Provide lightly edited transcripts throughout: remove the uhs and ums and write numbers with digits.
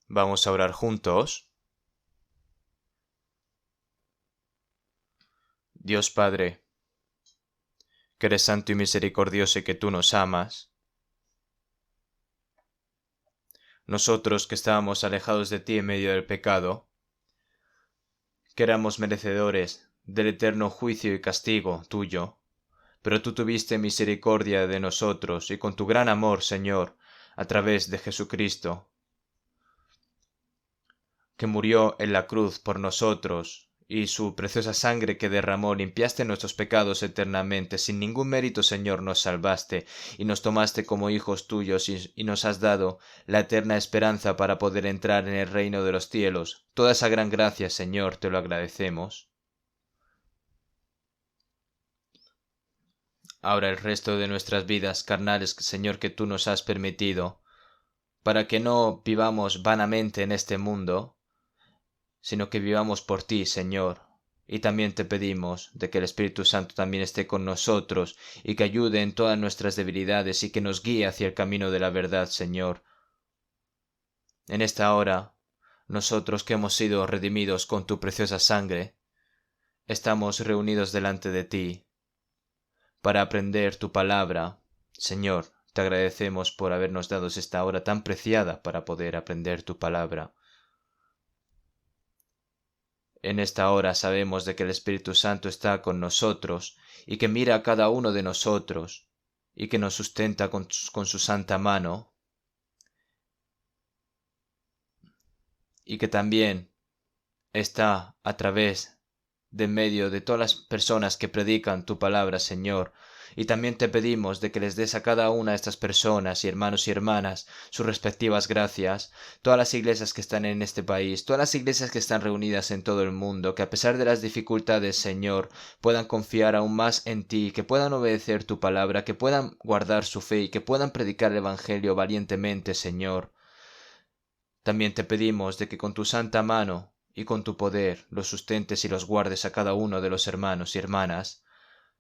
Vamos a orar juntos. Dios Padre, que eres santo y misericordioso y que tú nos amas, nosotros que estábamos alejados de ti en medio del pecado, que éramos merecedores del eterno juicio y castigo tuyo, pero tú tuviste misericordia de nosotros y con tu gran amor, Señor, a través de Jesucristo, que murió en la cruz por nosotros, y su preciosa sangre que derramó, limpiaste nuestros pecados eternamente. Sin ningún mérito, Señor, nos salvaste, y nos tomaste como hijos tuyos, y nos has dado la eterna esperanza para poder entrar en el reino de los cielos. Toda esa gran gracia, Señor, te lo agradecemos. Ahora el resto de nuestras vidas carnales, Señor, que tú nos has permitido, para que no vivamos vanamente en este mundo, sino que vivamos por ti, Señor. Y también te pedimos de que el Espíritu Santo también esté con nosotros y que ayude en todas nuestras debilidades y que nos guíe hacia el camino de la verdad, Señor. En esta hora, nosotros que hemos sido redimidos con tu preciosa sangre, estamos reunidos delante de ti para aprender tu palabra. Señor, te agradecemos por habernos dado esta hora tan preciada para poder aprender tu palabra. En esta hora sabemos de que el Espíritu Santo está con nosotros y que mira a cada uno de nosotros y que nos sustenta con su santa mano y que también está a través de medio de todas las personas que predican tu palabra, Señor. Y también te pedimos de que les des a cada una de estas personas y hermanos y hermanas sus respectivas gracias, todas las iglesias que están en este país, todas las iglesias que están reunidas en todo el mundo, que a pesar de las dificultades, Señor, puedan confiar aún más en ti, que puedan obedecer tu palabra, que puedan guardar su fe y que puedan predicar el Evangelio valientemente, Señor. También te pedimos de que con tu santa mano y con tu poder los sustentes y los guardes a cada uno de los hermanos y hermanas.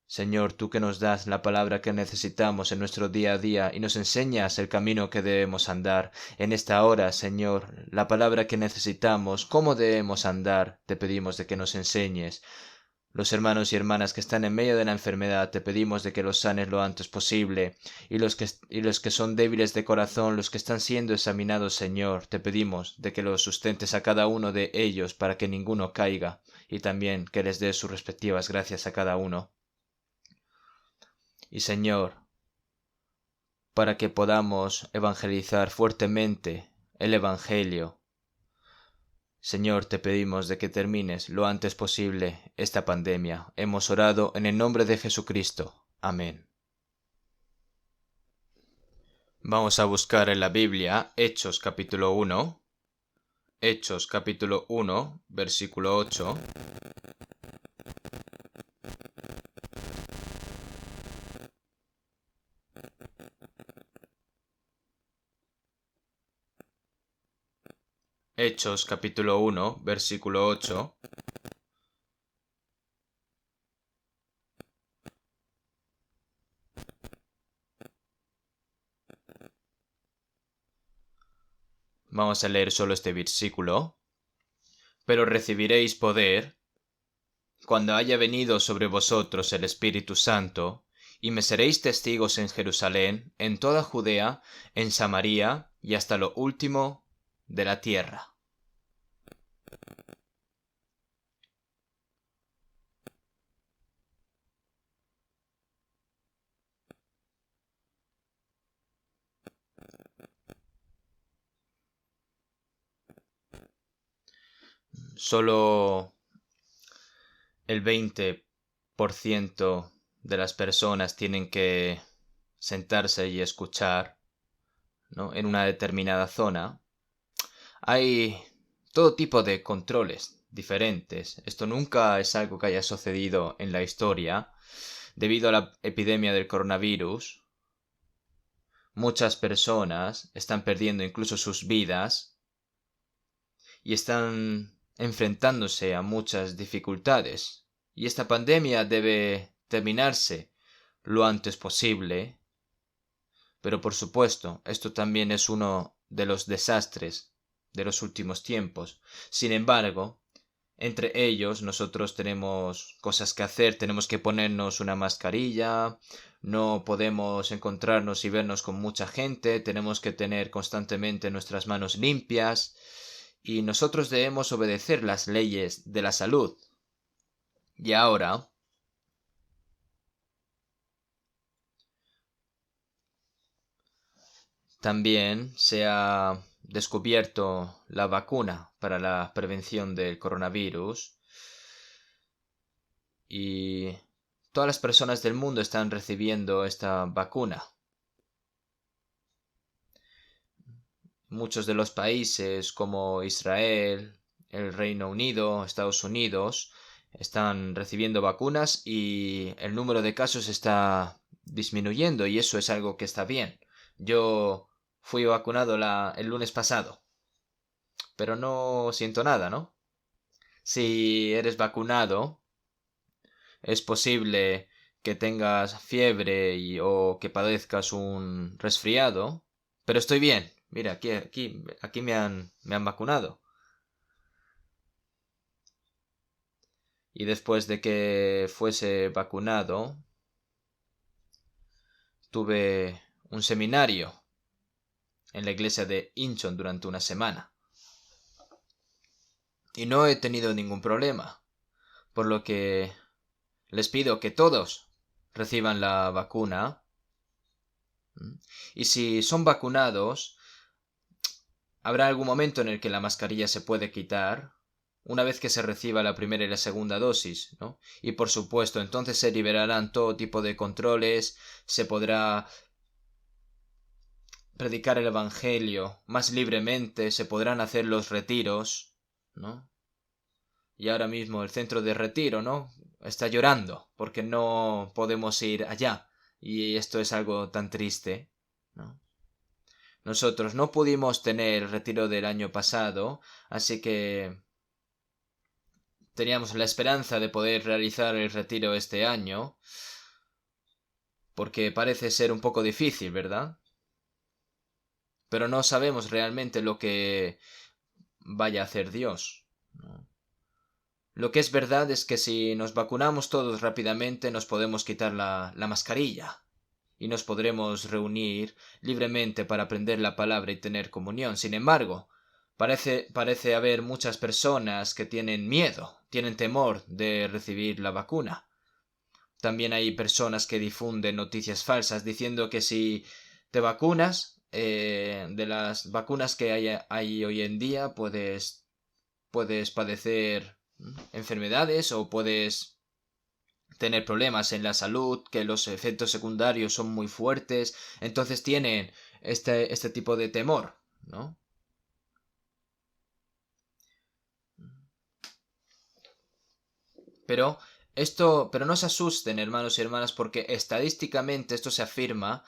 Señor, tú que nos das la palabra que necesitamos en nuestro día a día y nos enseñas el camino que debemos andar. En esta hora, Señor, la palabra que necesitamos, cómo debemos andar, te pedimos de que nos enseñes. Los hermanos y hermanas que están en medio de la enfermedad, te pedimos de que los sanes lo antes posible. Y los que son débiles de corazón, los que están siendo examinados, Señor, te pedimos de que los sustentes a cada uno de ellos para que ninguno caiga. Y también que les des sus respectivas gracias a cada uno. Y Señor, para que podamos evangelizar fuertemente el Evangelio. Señor, te pedimos de que termines lo antes posible esta pandemia. Hemos orado en el nombre de Jesucristo. Amén. Vamos a buscar en la Biblia Hechos capítulo 1. Hechos capítulo 1, versículo 8. Hechos capítulo 1, versículo 8. Vamos a leer solo este versículo. Pero recibiréis poder cuando haya venido sobre vosotros el Espíritu Santo, y me seréis testigos en Jerusalén, en toda Judea, en Samaria y hasta lo último de la tierra. Solo el 20% de las personas tienen que sentarse y escuchar, ¿no?, en una determinada zona. Hay todo tipo de controles diferentes. Esto nunca es algo que haya sucedido en la historia. Debido a la epidemia del coronavirus, muchas personas están perdiendo incluso sus vidas y están enfrentándose a muchas dificultades. Y esta pandemia debe terminarse lo antes posible. Pero por supuesto, esto también es uno de los desastres de los últimos tiempos. Sin embargo, entre ellos nosotros tenemos cosas que hacer, tenemos que ponernos una mascarilla, no podemos encontrarnos y vernos con mucha gente, tenemos que tener constantemente nuestras manos limpias y nosotros debemos obedecer las leyes de la salud. Y ahora, también se ha descubierto la vacuna para la prevención del coronavirus y todas las personas del mundo están recibiendo esta vacuna. Muchos de los países como Israel, el Reino Unido, Estados Unidos, están recibiendo vacunas y el número de casos está disminuyendo y eso es algo que está bien. Yo fui vacunado el lunes pasado, pero no siento nada, ¿no? Si eres vacunado, es posible que tengas fiebre o que padezcas un resfriado, pero estoy bien. Mira, aquí me han vacunado. Y después de que fuese vacunado, tuve un seminario en la iglesia de Incheon durante una semana. Y no he tenido ningún problema, por lo que les pido que todos reciban la vacuna. Y si son vacunados, habrá algún momento en el que la mascarilla se puede quitar, una vez que se reciba la primera y la segunda dosis, ¿no? Y por supuesto, entonces se liberarán todo tipo de controles, se podrá predicar el evangelio más libremente, se podrán hacer los retiros, ¿no? Y ahora mismo el centro de retiro, ¿no? Está llorando porque no podemos ir allá. Y esto es algo tan triste, ¿no? Nosotros no pudimos tener el retiro del año pasado, así que teníamos la esperanza de poder realizar el retiro este año, porque parece ser un poco difícil, ¿verdad? Pero no sabemos realmente lo que vaya a hacer Dios, ¿no? Lo que es verdad es que si nos vacunamos todos rápidamente nos podemos quitar la mascarilla y nos podremos reunir libremente para aprender la palabra y tener comunión. Sin embargo, parece haber muchas personas que tienen miedo, tienen temor de recibir la vacuna. También hay personas que difunden noticias falsas diciendo que si te vacunas, de las vacunas que hay hoy en día, puedes padecer enfermedades o puedes tener problemas en la salud, que los efectos secundarios son muy fuertes, entonces tienen este tipo de temor, ¿no? Pero no se asusten, hermanos y hermanas, porque estadísticamente esto se afirma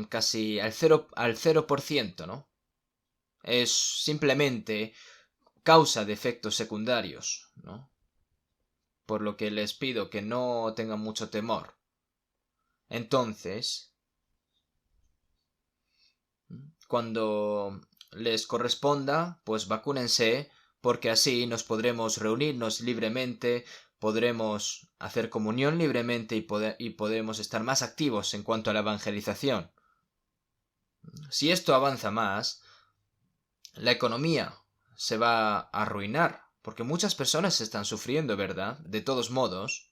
casi al 0%, ¿no? Es simplemente causa de efectos secundarios, ¿no? Por lo que les pido que no tengan mucho temor. Entonces, cuando les corresponda, pues vacúnense, porque así nos podremos reunirnos libremente, podremos hacer comunión libremente y podremos estar más activos en cuanto a la evangelización. Si esto avanza más, la economía se va a arruinar, porque muchas personas están sufriendo, ¿verdad? De todos modos,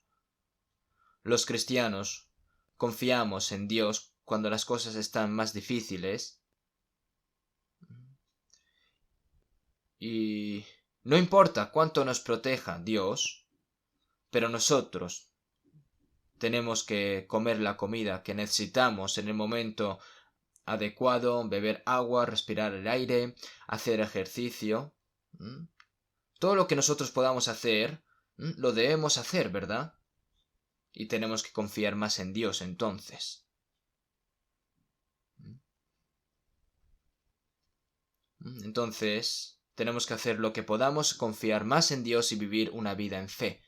los cristianos confiamos en Dios cuando las cosas están más difíciles y no importa cuánto nos proteja Dios, pero nosotros tenemos que comer la comida que necesitamos en el momento adecuado, beber agua, respirar el aire, hacer ejercicio. Todo lo que nosotros podamos hacer, lo debemos hacer, ¿verdad? Y tenemos que confiar más en Dios entonces. Entonces, tenemos que hacer lo que podamos, confiar más en Dios y vivir una vida en fe.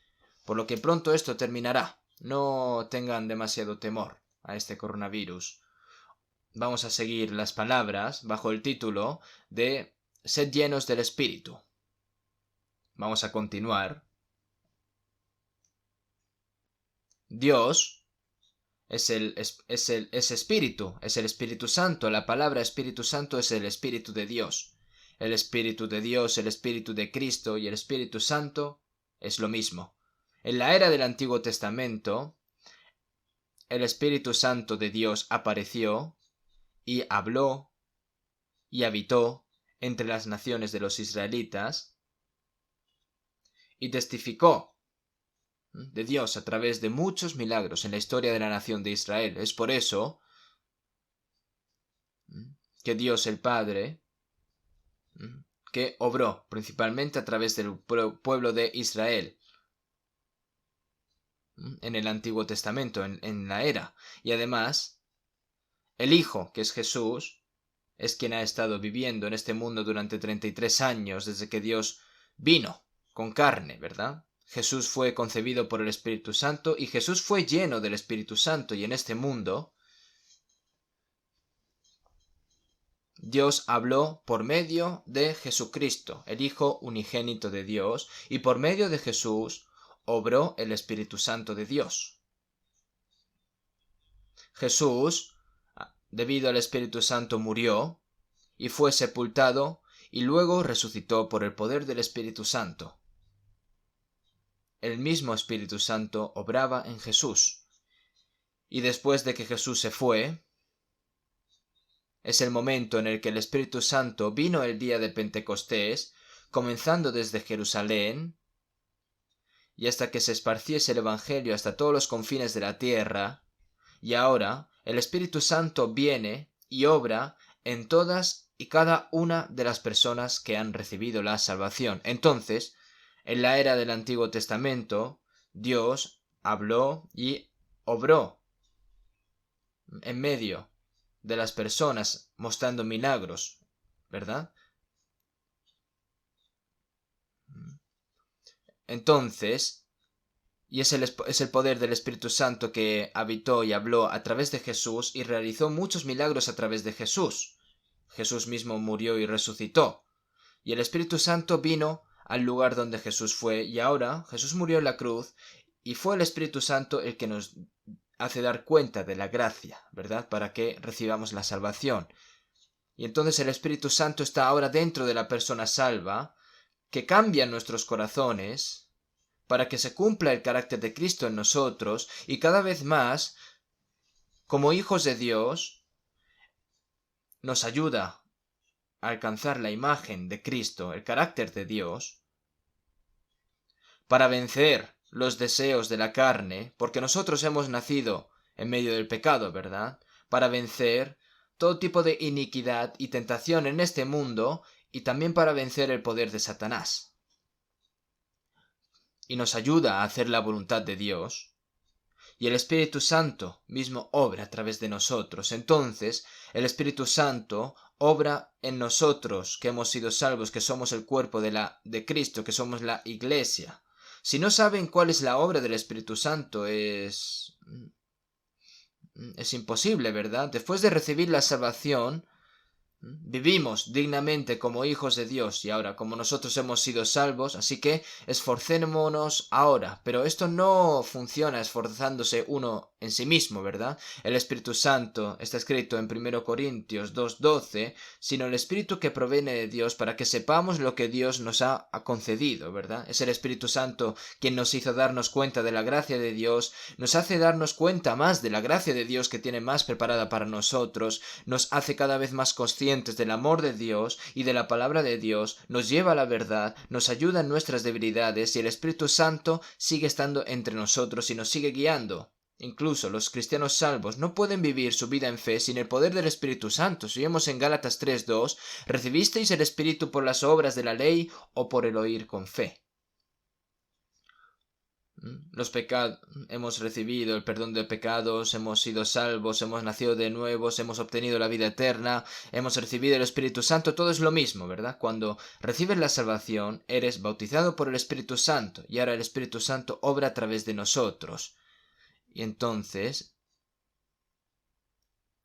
Por lo que pronto esto terminará. No tengan demasiado temor a este coronavirus. Vamos a seguir las palabras bajo el título de sed llenos del Espíritu. Vamos a continuar. Dios es Espíritu, es el Espíritu Santo. La palabra Espíritu Santo es el Espíritu de Dios. El Espíritu de Dios, el Espíritu de Cristo y el Espíritu Santo es lo mismo. En la era del Antiguo Testamento, el Espíritu Santo de Dios apareció y habló y habitó entre las naciones de los israelitas y testificó de Dios a través de muchos milagros en la historia de la nación de Israel. Es por eso que Dios el Padre, que obró principalmente a través del pueblo de Israel en el Antiguo Testamento, en la era. Y además, el Hijo, que es Jesús, es quien ha estado viviendo en este mundo durante 33 años desde que Dios vino con carne, ¿verdad? Jesús fue concebido por el Espíritu Santo y Jesús fue lleno del Espíritu Santo, y en este mundo Dios habló por medio de Jesucristo, el Hijo unigénito de Dios, y por medio de Jesús obró el Espíritu Santo de Dios. Jesús, debido al Espíritu Santo, murió y fue sepultado y luego resucitó por el poder del Espíritu Santo. El mismo Espíritu Santo obraba en Jesús. Y después de que Jesús se fue, es el momento en el que el Espíritu Santo vino el día de Pentecostés, comenzando desde Jerusalén, y hasta que se esparciese el Evangelio hasta todos los confines de la tierra. Y ahora el Espíritu Santo viene y obra en todas y cada una de las personas que han recibido la salvación. Entonces, en la era del Antiguo Testamento, Dios habló y obró en medio de las personas, mostrando milagros, ¿verdad? Entonces, y es el poder del Espíritu Santo que habitó y habló a través de Jesús y realizó muchos milagros a través de Jesús. Jesús mismo murió y resucitó. Y el Espíritu Santo vino al lugar donde Jesús fue, y ahora Jesús murió en la cruz, y fue el Espíritu Santo el que nos hace dar cuenta de la gracia, ¿verdad? Para que recibamos la salvación. Y entonces el Espíritu Santo está ahora dentro de la persona salva, que cambia nuestros corazones, para que se cumpla el carácter de Cristo en nosotros, y cada vez más, como hijos de Dios, nos ayuda a alcanzar la imagen de Cristo, el carácter de Dios, para vencer los deseos de la carne, porque nosotros hemos nacido en medio del pecado, ¿verdad? Para vencer todo tipo de iniquidad y tentación en este mundo, y también para vencer el poder de Satanás. Y nos ayuda a hacer la voluntad de Dios, y el Espíritu Santo mismo obra a través de nosotros. Entonces, el Espíritu Santo obra en nosotros, que hemos sido salvos, que somos el cuerpo de Cristo, que somos la Iglesia. Si no saben cuál es la obra del Espíritu Santo, es imposible, ¿verdad? Después de recibir la salvación, vivimos dignamente como hijos de Dios, y ahora como nosotros hemos sido salvos, así que esforcémonos ahora. Pero esto no funciona esforzándose uno en sí mismo, ¿verdad? El Espíritu Santo está escrito en 1 Corintios 2:12, sino el Espíritu que proviene de Dios, para que sepamos lo que Dios nos ha concedido, ¿verdad? Es el Espíritu Santo quien nos hizo darnos cuenta de la gracia de Dios, nos hace darnos cuenta más de la gracia de Dios que tiene más preparada para nosotros, nos hace cada vez más conscientes del amor de Dios y de la palabra de Dios, nos lleva a la verdad, nos ayuda en nuestras debilidades, y el Espíritu Santo sigue estando entre nosotros y nos sigue guiando. Incluso los cristianos salvos no pueden vivir su vida en fe sin el poder del Espíritu Santo. Si vemos en Gálatas 3:2, ¿recibisteis el Espíritu por las obras de la ley o por el oír con fe? Los pecados, hemos recibido el perdón de pecados, hemos sido salvos, hemos nacido de nuevo, hemos obtenido la vida eterna, hemos recibido el Espíritu Santo, todo es lo mismo, ¿verdad? Cuando recibes la salvación, eres bautizado por el Espíritu Santo, y ahora el Espíritu Santo obra a través de nosotros. Y entonces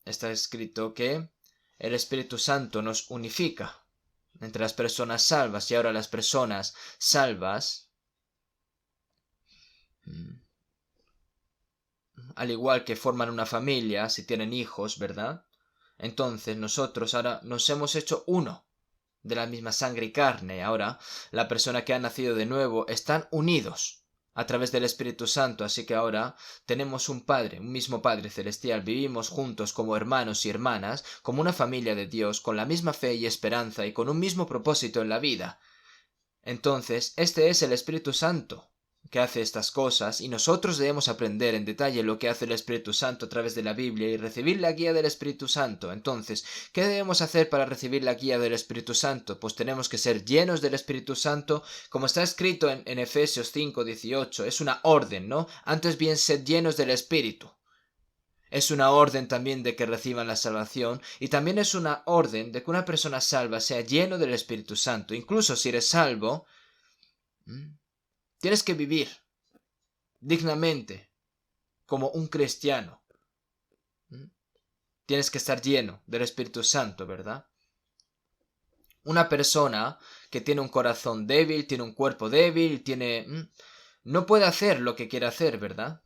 está escrito que el Espíritu Santo nos unifica, entre las personas salvas. Y ahora las personas salvas, al igual que forman una familia, si tienen hijos, ¿verdad? Entonces nosotros ahora nos hemos hecho uno, de la misma sangre y carne. Ahora la persona que ha nacido de nuevo están unidos a través del Espíritu Santo, así que ahora tenemos un Padre, un mismo Padre celestial, vivimos juntos como hermanos y hermanas, como una familia de Dios, con la misma fe y esperanza y con un mismo propósito en la vida. Entonces, este es el Espíritu Santo que hace estas cosas, y nosotros debemos aprender en detalle lo que hace el Espíritu Santo a través de la Biblia y recibir la guía del Espíritu Santo. Entonces, ¿qué debemos hacer para recibir la guía del Espíritu Santo? Pues tenemos que ser llenos del Espíritu Santo, como está escrito en Efesios 5:18. Es una orden, ¿no? Antes bien, sed llenos del Espíritu. Es una orden también de que reciban la salvación, y también es una orden de que una persona salva sea lleno del Espíritu Santo. Incluso si eres salvo, tienes que vivir dignamente como un cristiano. Tienes que estar lleno del Espíritu Santo, ¿verdad? Una persona que tiene un corazón débil, tiene un cuerpo débil, no puede hacer lo que quiere hacer, ¿verdad?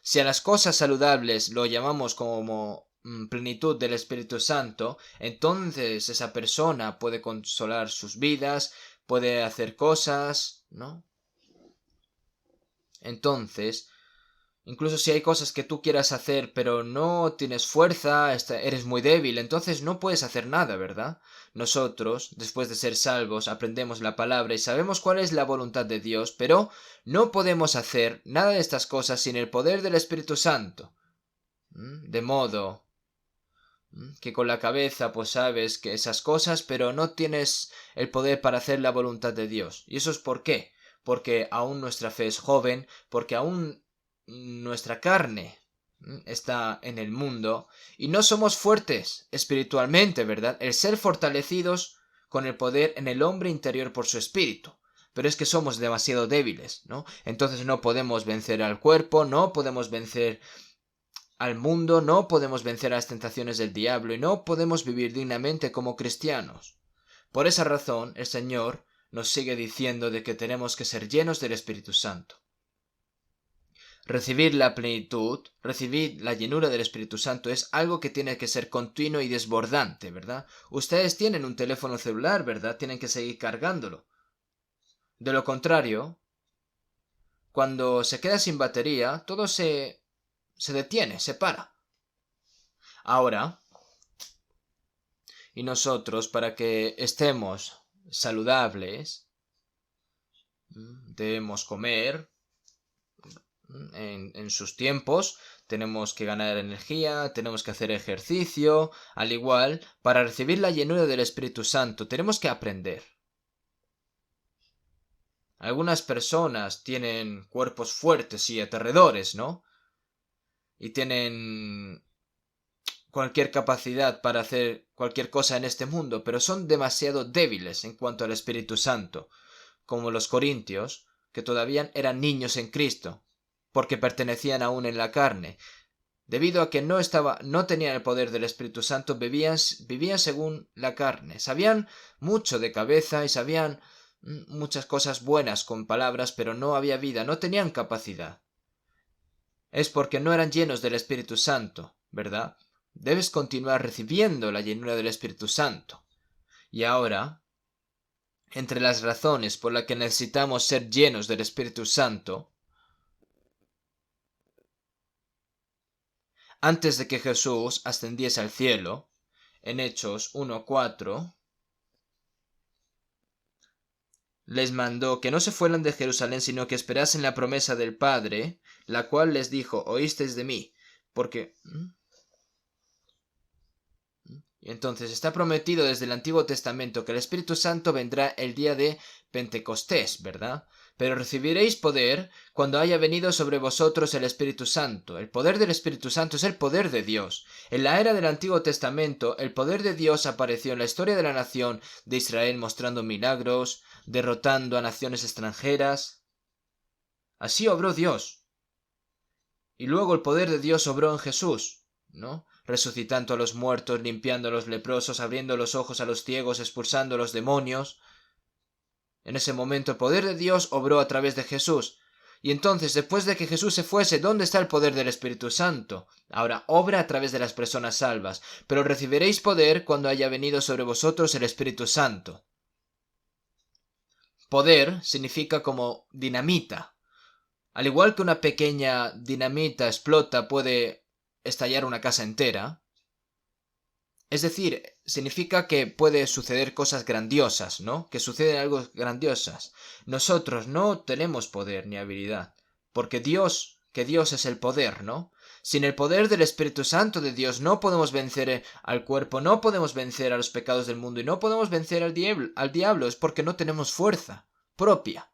Si a las cosas saludables lo llamamos como plenitud del Espíritu Santo, entonces esa persona puede consolar sus vidas, puede hacer cosas, ¿no? Entonces, incluso si hay cosas que tú quieras hacer pero no tienes fuerza, eres muy débil, entonces no puedes hacer nada, ¿verdad? Nosotros, después de ser salvos, aprendemos la palabra y sabemos cuál es la voluntad de Dios, pero no podemos hacer nada de estas cosas sin el poder del Espíritu Santo. De modo que con la cabeza pues sabes que esas cosas, pero no tienes el poder para hacer la voluntad de Dios. ¿Y eso es por qué? Porque aún nuestra fe es joven, porque aún nuestra carne está en el mundo y no somos fuertes espiritualmente, ¿verdad? El ser fortalecidos con el poder en el hombre interior por su espíritu. Pero es que somos demasiado débiles, ¿no? Entonces no podemos vencer al cuerpo, no podemos vencer al mundo, no podemos vencer a las tentaciones del diablo y no podemos vivir dignamente como cristianos. Por esa razón, el Señor nos sigue diciendo de que tenemos que ser llenos del Espíritu Santo. Recibir la plenitud, recibir la llenura del Espíritu Santo es algo que tiene que ser continuo y desbordante, ¿verdad? Ustedes tienen un teléfono celular, ¿verdad? Tienen que seguir cargándolo. De lo contrario, cuando se queda sin batería, todo se detiene, se para. Ahora, y nosotros, para que estemos saludables, debemos comer en sus tiempos, tenemos que ganar energía, tenemos que hacer ejercicio, al igual, para recibir la llenura del Espíritu Santo, tenemos que aprender. Algunas personas tienen cuerpos fuertes y aterradores, ¿no? Y tienen cualquier capacidad para hacer cualquier cosa en este mundo, pero son demasiado débiles en cuanto al Espíritu Santo, como los corintios, que todavía eran niños en Cristo, porque pertenecían aún en la carne. Debido a que no tenían el poder del Espíritu Santo, vivían según la carne. Sabían mucho de cabeza y sabían muchas cosas buenas con palabras, pero no había vida, no tenían capacidad. Es porque no eran llenos del Espíritu Santo, ¿verdad? Debes continuar recibiendo la llenura del Espíritu Santo. Y ahora, entre las razones por las que necesitamos ser llenos del Espíritu Santo, antes de que Jesús ascendiese al cielo, en Hechos 1:4, les mandó que no se fueran de Jerusalén, sino que esperasen la promesa del Padre, la cual les dijo: oísteis de mí, porque... Y entonces está prometido desde el Antiguo Testamento que el Espíritu Santo vendrá el día de Pentecostés, ¿verdad? Pero recibiréis poder cuando haya venido sobre vosotros el Espíritu Santo. El poder del Espíritu Santo es el poder de Dios. En la era del Antiguo Testamento, el poder de Dios apareció en la historia de la nación de Israel, mostrando milagros, derrotando a naciones extranjeras. Así obró Dios. Y luego el poder de Dios obró en Jesús, ¿no? resucitando a los muertos, limpiando a los leprosos, abriendo los ojos a los ciegos, expulsando a los demonios. En ese momento el poder de Dios obró a través de Jesús. Y entonces, después de que Jesús se fuese, ¿dónde está el poder del Espíritu Santo? Ahora obra a través de las personas salvas, pero recibiréis poder cuando haya venido sobre vosotros el Espíritu Santo. Poder significa como dinamita. Al igual que una pequeña dinamita explota, puede estallar una casa entera. Es decir, significa que puede suceder cosas grandiosas, ¿no? Que suceden algo grandiosas. Nosotros no tenemos poder ni habilidad, porque Dios es el poder, ¿no? Sin el poder del Espíritu Santo de Dios no podemos vencer al cuerpo, no podemos vencer a los pecados del mundo y no podemos vencer al diablo, es porque no tenemos fuerza propia.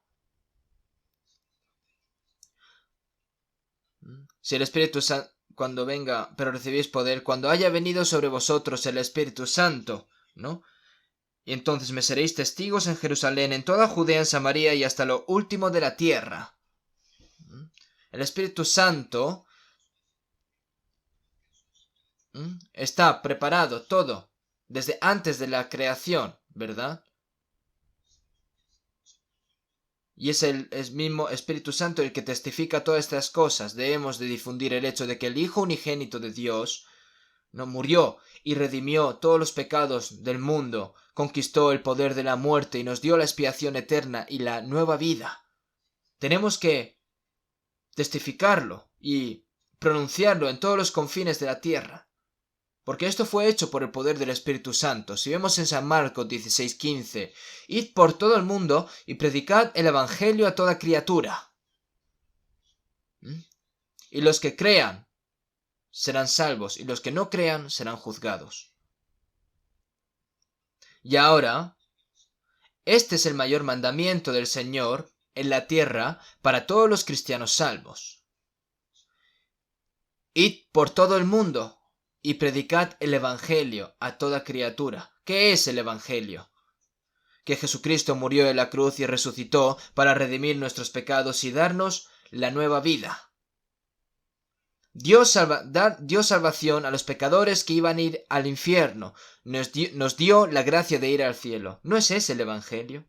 Si el Espíritu Santo, cuando venga, pero recibís poder, cuando haya venido sobre vosotros el Espíritu Santo, ¿no? Y entonces me seréis testigos en Jerusalén, en toda Judea, en Samaria y hasta lo último de la tierra. El Espíritu Santo está preparado todo desde antes de la creación, ¿verdad? Y es el mismo Espíritu Santo el que testifica todas estas cosas. Debemos de difundir el hecho de que el Hijo unigénito de Dios no murió y redimió todos los pecados del mundo, conquistó el poder de la muerte y nos dio la expiación eterna y la nueva vida. Tenemos que testificarlo y pronunciarlo en todos los confines de la tierra. Porque esto fue hecho por el poder del Espíritu Santo. Si vemos en San Marcos 16:15, id por todo el mundo y predicad el Evangelio a toda criatura. Y los que crean serán salvos, y los que no crean serán juzgados. Y ahora, este es el mayor mandamiento del Señor en la tierra para todos los cristianos salvos. Id por todo el mundo y predicad el Evangelio a toda criatura. ¿Qué es el Evangelio? Que Jesucristo murió en la cruz y resucitó para redimir nuestros pecados y darnos la nueva vida. Dios dio salvación a los pecadores que iban a ir al infierno. Nos dio la gracia de ir al cielo. ¿No es ese el Evangelio?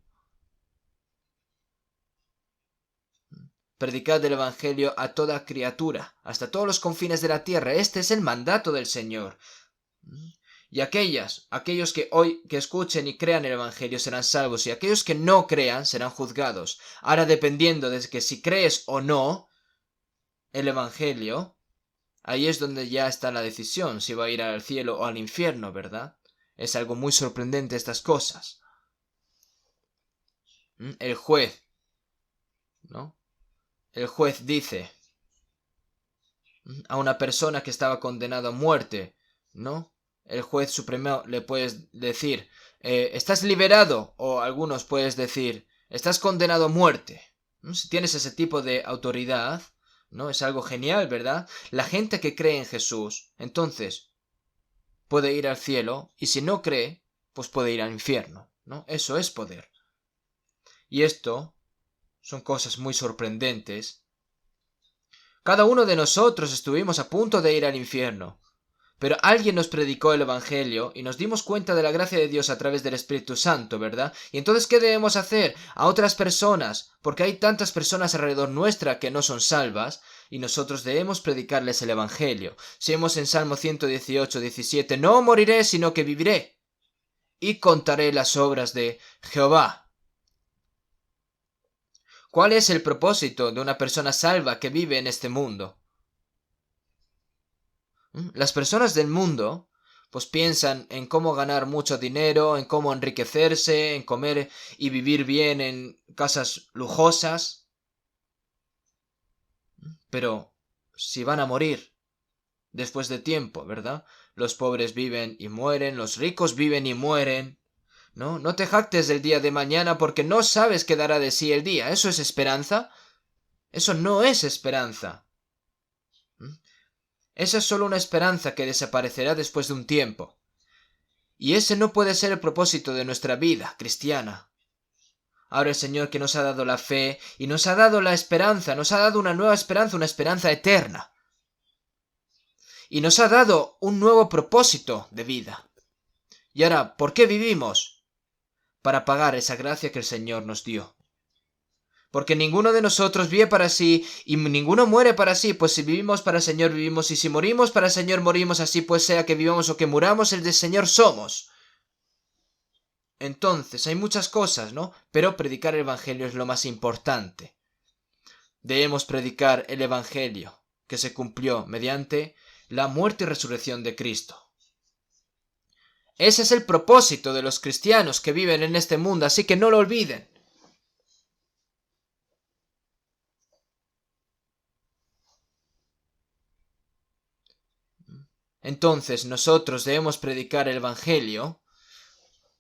Predicad el Evangelio a toda criatura, hasta todos los confines de la tierra. Este es el mandato del Señor. Y aquellos que hoy escuchen y crean el Evangelio serán salvos, y aquellos que no crean serán juzgados. Ahora, dependiendo de que si crees o no el Evangelio, ahí es donde ya está la decisión, si va a ir al cielo o al infierno, ¿verdad? Es algo muy sorprendente estas cosas. El juez, ¿no? El juez dice a una persona que estaba condenada a muerte, ¿no? El juez supremo le puede decir, estás liberado, o algunos puedes decir, estás condenado a muerte. Si tienes ese tipo de autoridad, ¿no? Es algo genial, ¿verdad? La gente que cree en Jesús, entonces, puede ir al cielo, y si no cree, pues puede ir al infierno, ¿no? Eso es poder. Y esto son cosas muy sorprendentes. Cada uno de nosotros estuvimos a punto de ir al infierno, pero alguien nos predicó el Evangelio y nos dimos cuenta de la gracia de Dios a través del Espíritu Santo, ¿verdad? Y entonces, ¿qué debemos hacer? A otras personas, porque hay tantas personas alrededor nuestra que no son salvas, y nosotros debemos predicarles el Evangelio. Si vemos en Salmo 118:17, no moriré, sino que viviré, y contaré las obras de Jehová. ¿Cuál es el propósito de una persona salva que vive en este mundo? Las personas del mundo pues piensan en cómo ganar mucho dinero, en cómo enriquecerse, en comer y vivir bien en casas lujosas. Pero si van a morir después de tiempo, ¿verdad? Los pobres viven y mueren, los ricos viven y mueren. No te jactes del día de mañana porque no sabes qué dará de sí el día. ¿Eso es esperanza? Eso no es esperanza. Esa es solo una esperanza que desaparecerá después de un tiempo. Y ese no puede ser el propósito de nuestra vida cristiana. Ahora el Señor, que nos ha dado la fe y nos ha dado la esperanza, nos ha dado una nueva esperanza, una esperanza eterna. y nos ha dado un nuevo propósito de vida. Y ahora, ¿por qué vivimos? Para pagar esa gracia que el Señor nos dio. Porque ninguno de nosotros vive para sí y ninguno muere para sí, pues si vivimos para el Señor vivimos, y si morimos para el Señor morimos, así pues sea que vivamos o que muramos, el del Señor somos. Entonces, hay muchas cosas, ¿no? Pero predicar el Evangelio es lo más importante. Debemos predicar el Evangelio, que se cumplió mediante la muerte y resurrección de Cristo. Ese es el propósito de los cristianos que viven en este mundo, así que no lo olviden. Entonces, nosotros debemos predicar el Evangelio,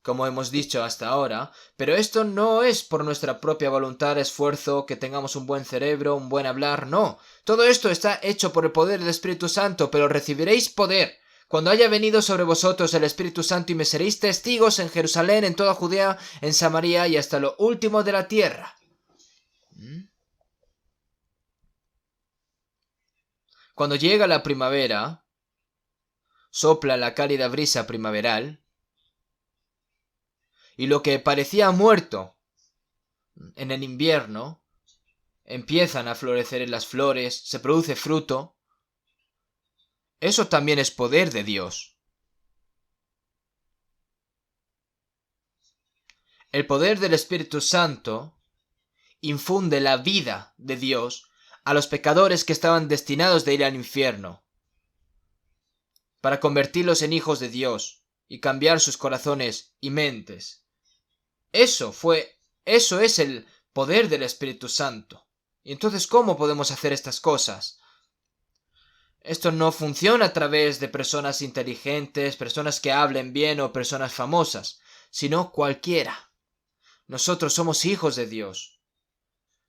como hemos dicho hasta ahora, pero esto no es por nuestra propia voluntad, esfuerzo, que tengamos un buen cerebro, un buen hablar, no. Todo esto está hecho por el poder del Espíritu Santo, pero recibiréis poder cuando haya venido sobre vosotros el Espíritu Santo y me seréis testigos en Jerusalén, en toda Judea, en Samaria y hasta lo último de la tierra. Cuando llega la primavera, sopla la cálida brisa primaveral, y lo que parecía muerto en el invierno, empiezan a florecer en las flores, se produce fruto. Eso también es poder de Dios. El poder del Espíritu Santo infunde la vida de Dios a los pecadores que estaban destinados de ir al infierno, para convertirlos en hijos de Dios y cambiar sus corazones y mentes. Eso es el poder del Espíritu Santo. Y entonces, ¿cómo podemos hacer estas cosas? Esto no funciona a través de personas inteligentes, personas que hablen bien o personas famosas, sino cualquiera. Nosotros somos hijos de Dios.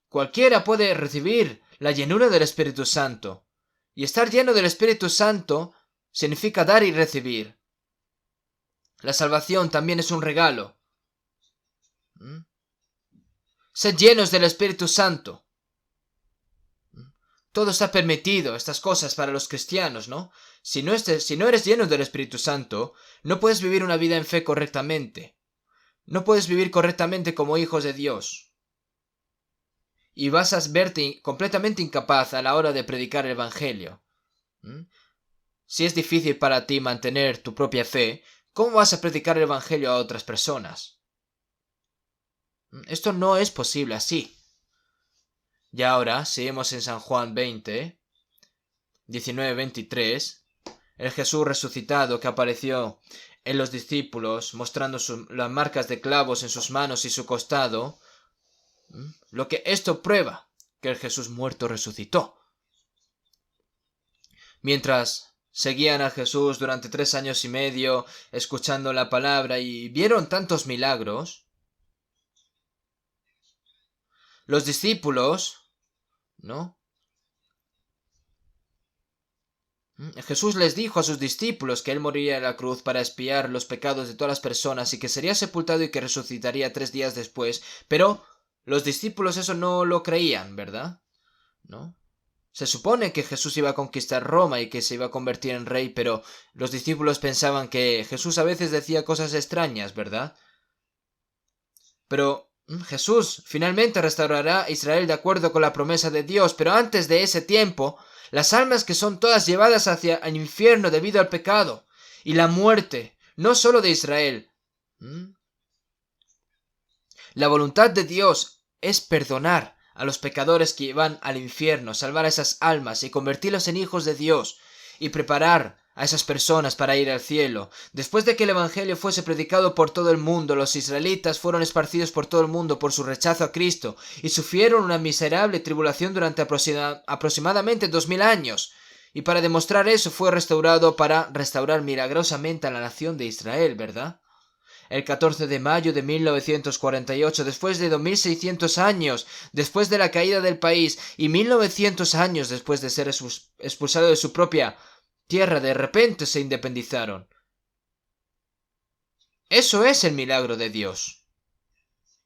Cualquiera puede recibir la llenura del Espíritu Santo. Y estar lleno del Espíritu Santo significa dar y recibir. La salvación también es un regalo. Sed llenos del Espíritu Santo. Todo está permitido, estas cosas para los cristianos, ¿no? Si no eres lleno del Espíritu Santo, no puedes vivir una vida en fe correctamente. No puedes vivir correctamente como hijos de Dios. Y vas a verte completamente incapaz a la hora de predicar el Evangelio. Si es difícil para ti mantener tu propia fe, ¿cómo vas a predicar el Evangelio a otras personas? Esto no es posible así. Y ahora, seguimos en San Juan 20, 19-23, el Jesús resucitado que apareció en los discípulos, mostrando las marcas de clavos en sus manos y su costado, lo que esto prueba, que el Jesús muerto resucitó. Mientras seguían a Jesús durante 3 años y medio, escuchando la palabra y vieron tantos milagros, los discípulos, ¿no? Jesús les dijo a sus discípulos que Él moriría en la cruz para expiar los pecados de todas las personas y que sería sepultado y que resucitaría 3 días después, pero los discípulos eso no lo creían, ¿verdad? ¿No? Se supone que Jesús iba a conquistar Roma y que se iba a convertir en rey, pero los discípulos pensaban que Jesús a veces decía cosas extrañas, ¿verdad? Pero Jesús finalmente restaurará a Israel de acuerdo con la promesa de Dios, pero antes de ese tiempo, las almas que son todas llevadas hacia el infierno debido al pecado y la muerte, no solo de Israel. La voluntad de Dios es perdonar a los pecadores que van al infierno, salvar a esas almas y convertirlos en hijos de Dios y preparar a esas personas para ir al cielo. Después de que el Evangelio fuese predicado por todo el mundo, los israelitas fueron esparcidos por todo el mundo por su rechazo a Cristo y sufrieron una miserable tribulación durante aproximadamente 2000 años. Y para demostrar eso fue restaurado para restaurar milagrosamente a la nación de Israel, ¿verdad? El 14 de mayo de 1948, después de 2600 años después de la caída del país y 1900 años después de ser expulsado de su propia tierra, de repente se independizaron. Eso es el milagro de Dios.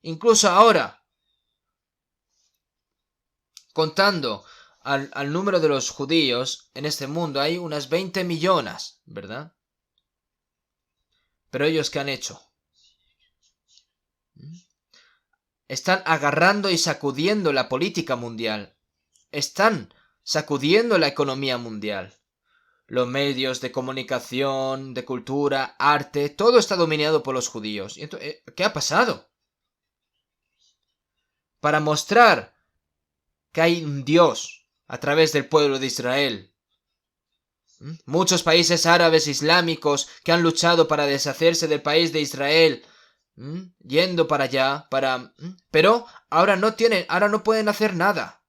Incluso ahora, contando al número de los judíos en este mundo hay unas 20 millones, ¿verdad? Pero ellos, ¿qué han hecho? Están agarrando y sacudiendo la política mundial. Están sacudiendo la economía mundial. Los medios de comunicación, de cultura, arte, todo está dominado por los judíos. ¿Y entonces, qué ha pasado? Para mostrar que hay un Dios a través del pueblo de Israel. Muchos países árabes islámicos que han luchado para deshacerse del país de Israel, yendo para allá, pero ahora no pueden hacer nada,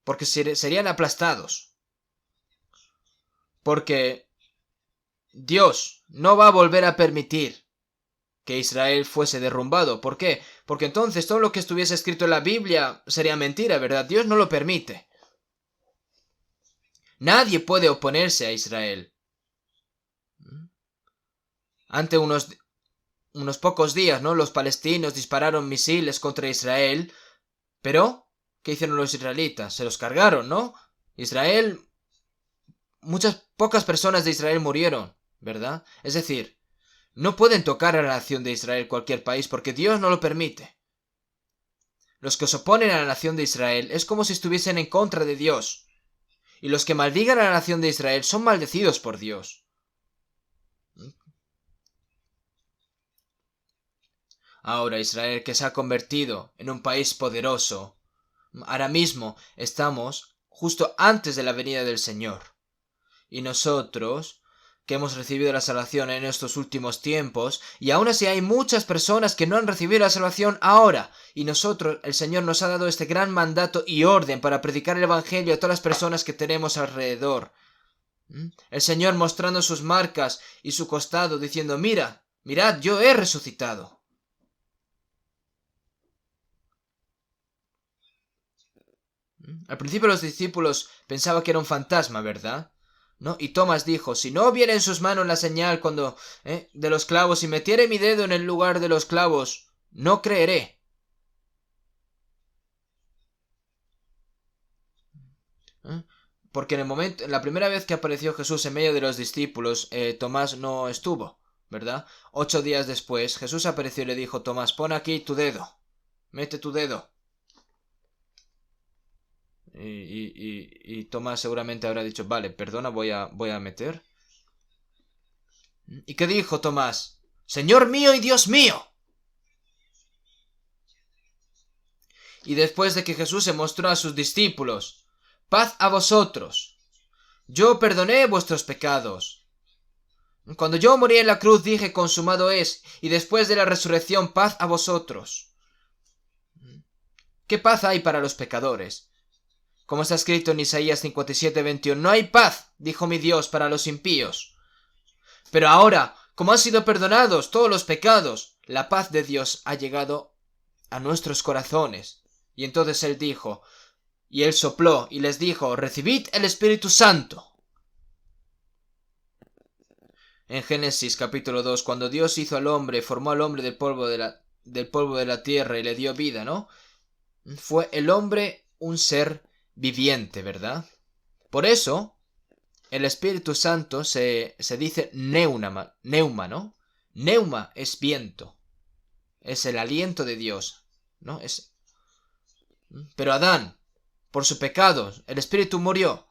porque serían aplastados. Porque Dios no va a volver a permitir que Israel fuese derrumbado. ¿Por qué? Porque entonces todo lo que estuviese escrito en la Biblia sería mentira, ¿verdad? Dios no lo permite. Nadie puede oponerse a Israel. Ante unos pocos días, ¿no? Los palestinos dispararon misiles contra Israel, pero ¿qué hicieron los israelitas? Se los cargaron, ¿no? Pocas personas de Israel murieron, ¿verdad? Es decir, no pueden tocar a la nación de Israel cualquier país porque Dios no lo permite. Los que se oponen a la nación de Israel es como si estuviesen en contra de Dios. Y los que maldigan a la nación de Israel son maldecidos por Dios. Ahora Israel, que se ha convertido en un país poderoso, ahora mismo estamos justo antes de la venida del Señor. Y nosotros, que hemos recibido la salvación en estos últimos tiempos, y aún así hay muchas personas que no han recibido la salvación ahora, y nosotros, el Señor nos ha dado este gran mandato y orden para predicar el Evangelio a todas las personas que tenemos alrededor. El Señor mostrando sus marcas y su costado, diciendo, mirad, yo he resucitado. Al principio los discípulos pensaban que era un fantasma, ¿verdad? ¿No? Y Tomás dijo, si no viera en sus manos la señal de los clavos y metiere mi dedo en el lugar de los clavos, no creeré. Porque en la primera vez que apareció Jesús en medio de los discípulos, Tomás no estuvo, ¿verdad? 8 días después, Jesús apareció y le dijo, Tomás, pon aquí tu dedo, mete tu dedo. Y Tomás seguramente habrá dicho, vale, perdona, voy a meter. ¿Y qué dijo Tomás? Señor mío y Dios mío. Y después de que Jesús se mostró a sus discípulos, paz a vosotros. Yo perdoné vuestros pecados. Cuando yo morí en la cruz dije, consumado es, y después de la resurrección, paz a vosotros. ¿Qué paz hay para los pecadores? Como está escrito en Isaías 57:21, no hay paz, dijo mi Dios, para los impíos. Pero ahora, como han sido perdonados todos los pecados, la paz de Dios ha llegado a nuestros corazones. Y entonces él dijo, y él sopló y les dijo, recibid el Espíritu Santo. En Génesis capítulo 2, cuando Dios hizo al hombre, formó al hombre del polvo de la tierra y le dio vida, ¿no? Fue el hombre un ser viviente, ¿verdad? Por eso, el Espíritu Santo se dice neuma, ¿no? Neuma es viento. Es el aliento de Dios, ¿no? Pero Adán, por su pecado, el Espíritu murió.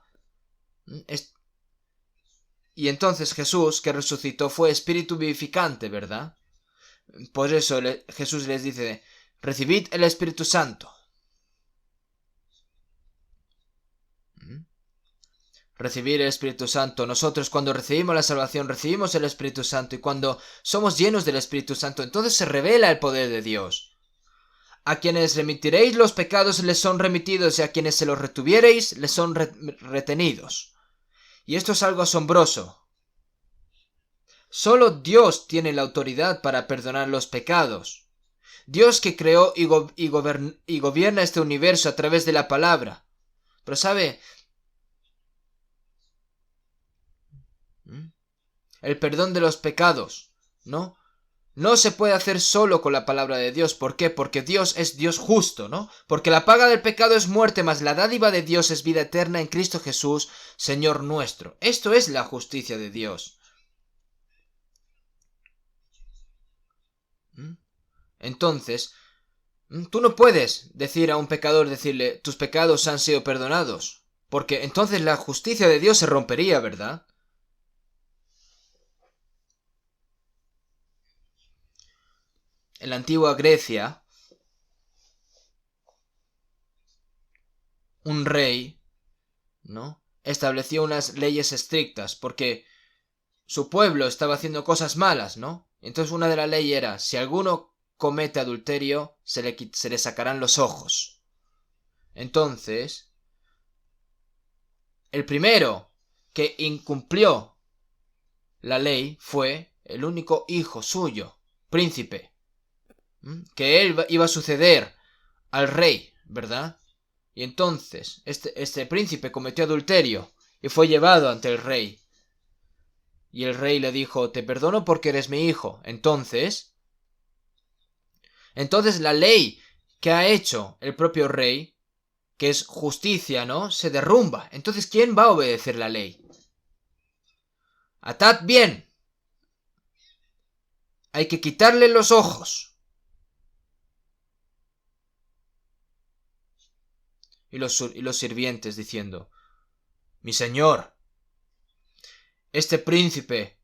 Y entonces Jesús, que resucitó, fue Espíritu vivificante, ¿verdad? Por eso Jesús les dice, recibid el Espíritu Santo. Recibir el Espíritu Santo. Nosotros cuando recibimos la salvación recibimos el Espíritu Santo y cuando somos llenos del Espíritu Santo entonces se revela el poder de Dios. A quienes remitiréis los pecados les son remitidos y a quienes se los retuviereis les son retenidos. Y esto es algo asombroso. Solo Dios tiene la autoridad para perdonar los pecados. Dios que creó y gobierna este universo a través de la palabra. Pero ¿sabe? El perdón de los pecados, ¿no? no se puede hacer solo con la palabra de Dios. ¿Por qué? Porque Dios es Dios justo, ¿no? Porque la paga del pecado es muerte, mas la dádiva de Dios es vida eterna en Cristo Jesús, Señor nuestro. Esto es la justicia de Dios. Entonces, tú no puedes decir a un pecador, decirle, tus pecados han sido perdonados, porque entonces la justicia de Dios se rompería, ¿verdad? En la antigua Grecia, un rey, ¿no?, estableció unas leyes estrictas porque su pueblo estaba haciendo cosas malas, ¿no? Entonces una de las leyes era, si alguno comete adulterio, se le sacarán los ojos. Entonces, el primero que incumplió la ley fue el único hijo suyo, príncipe, que él iba a suceder al rey, ¿verdad? Y entonces este príncipe cometió adulterio y fue llevado ante el rey. Y el rey le dijo, te perdono porque eres mi hijo. Entonces la ley que ha hecho el propio rey, que es justicia, ¿no?, se derrumba. Entonces, ¿quién va a obedecer la ley? Atad bien. Hay que quitarle los ojos. Y los sirvientes diciendo, mi señor, este príncipe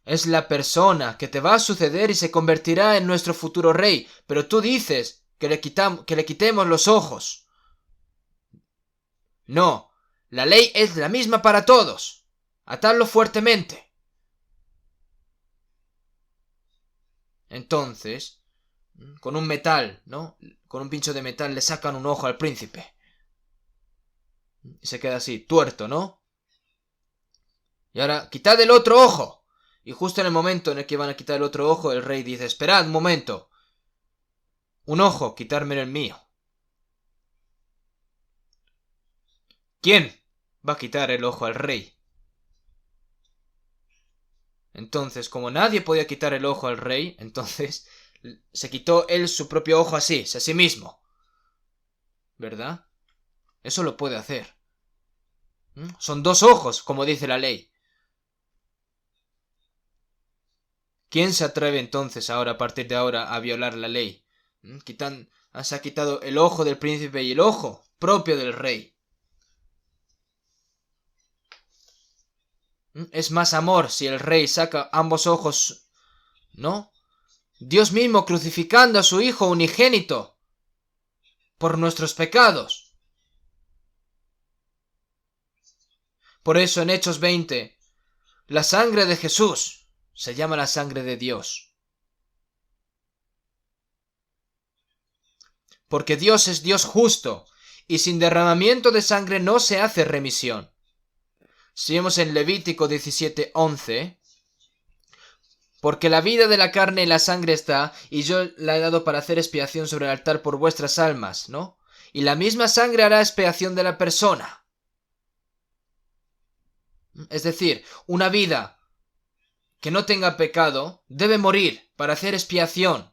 es la persona que te va a suceder y se convertirá en nuestro futuro rey, pero tú dices que le quitemos los ojos. No, la ley es la misma para todos. Atadlo fuertemente. Entonces, con un metal, ¿no?, con un pincho de metal le sacan un ojo al príncipe. Y se queda así, tuerto, ¿no? Y ahora, quitad el otro ojo. Y justo en el momento en el que van a quitar el otro ojo, el rey dice, esperad un momento. Un ojo, quitármelo el mío. ¿Quién va a quitar el ojo al rey? Entonces, como nadie podía quitar el ojo al rey, entonces se quitó él su propio ojo a sí mismo. ¿Verdad? Eso lo puede hacer. Son dos ojos, como dice la ley. ¿Quién se atreve entonces ahora, a partir de ahora, a violar la ley? Se ha quitado el ojo del príncipe y el ojo propio del rey. Es más amor si el rey saca ambos ojos, ¿no? Dios mismo crucificando a su hijo unigénito por nuestros pecados. Por eso en Hechos 20, la sangre de Jesús se llama la sangre de Dios. Porque Dios es Dios justo, y sin derramamiento de sangre no se hace remisión. Si vemos en Levítico 17:11, porque la vida de la carne y la sangre está, y yo la he dado para hacer expiación sobre el altar por vuestras almas, ¿no? Y la misma sangre hará expiación de la persona. Es decir, una vida que no tenga pecado debe morir para hacer expiación.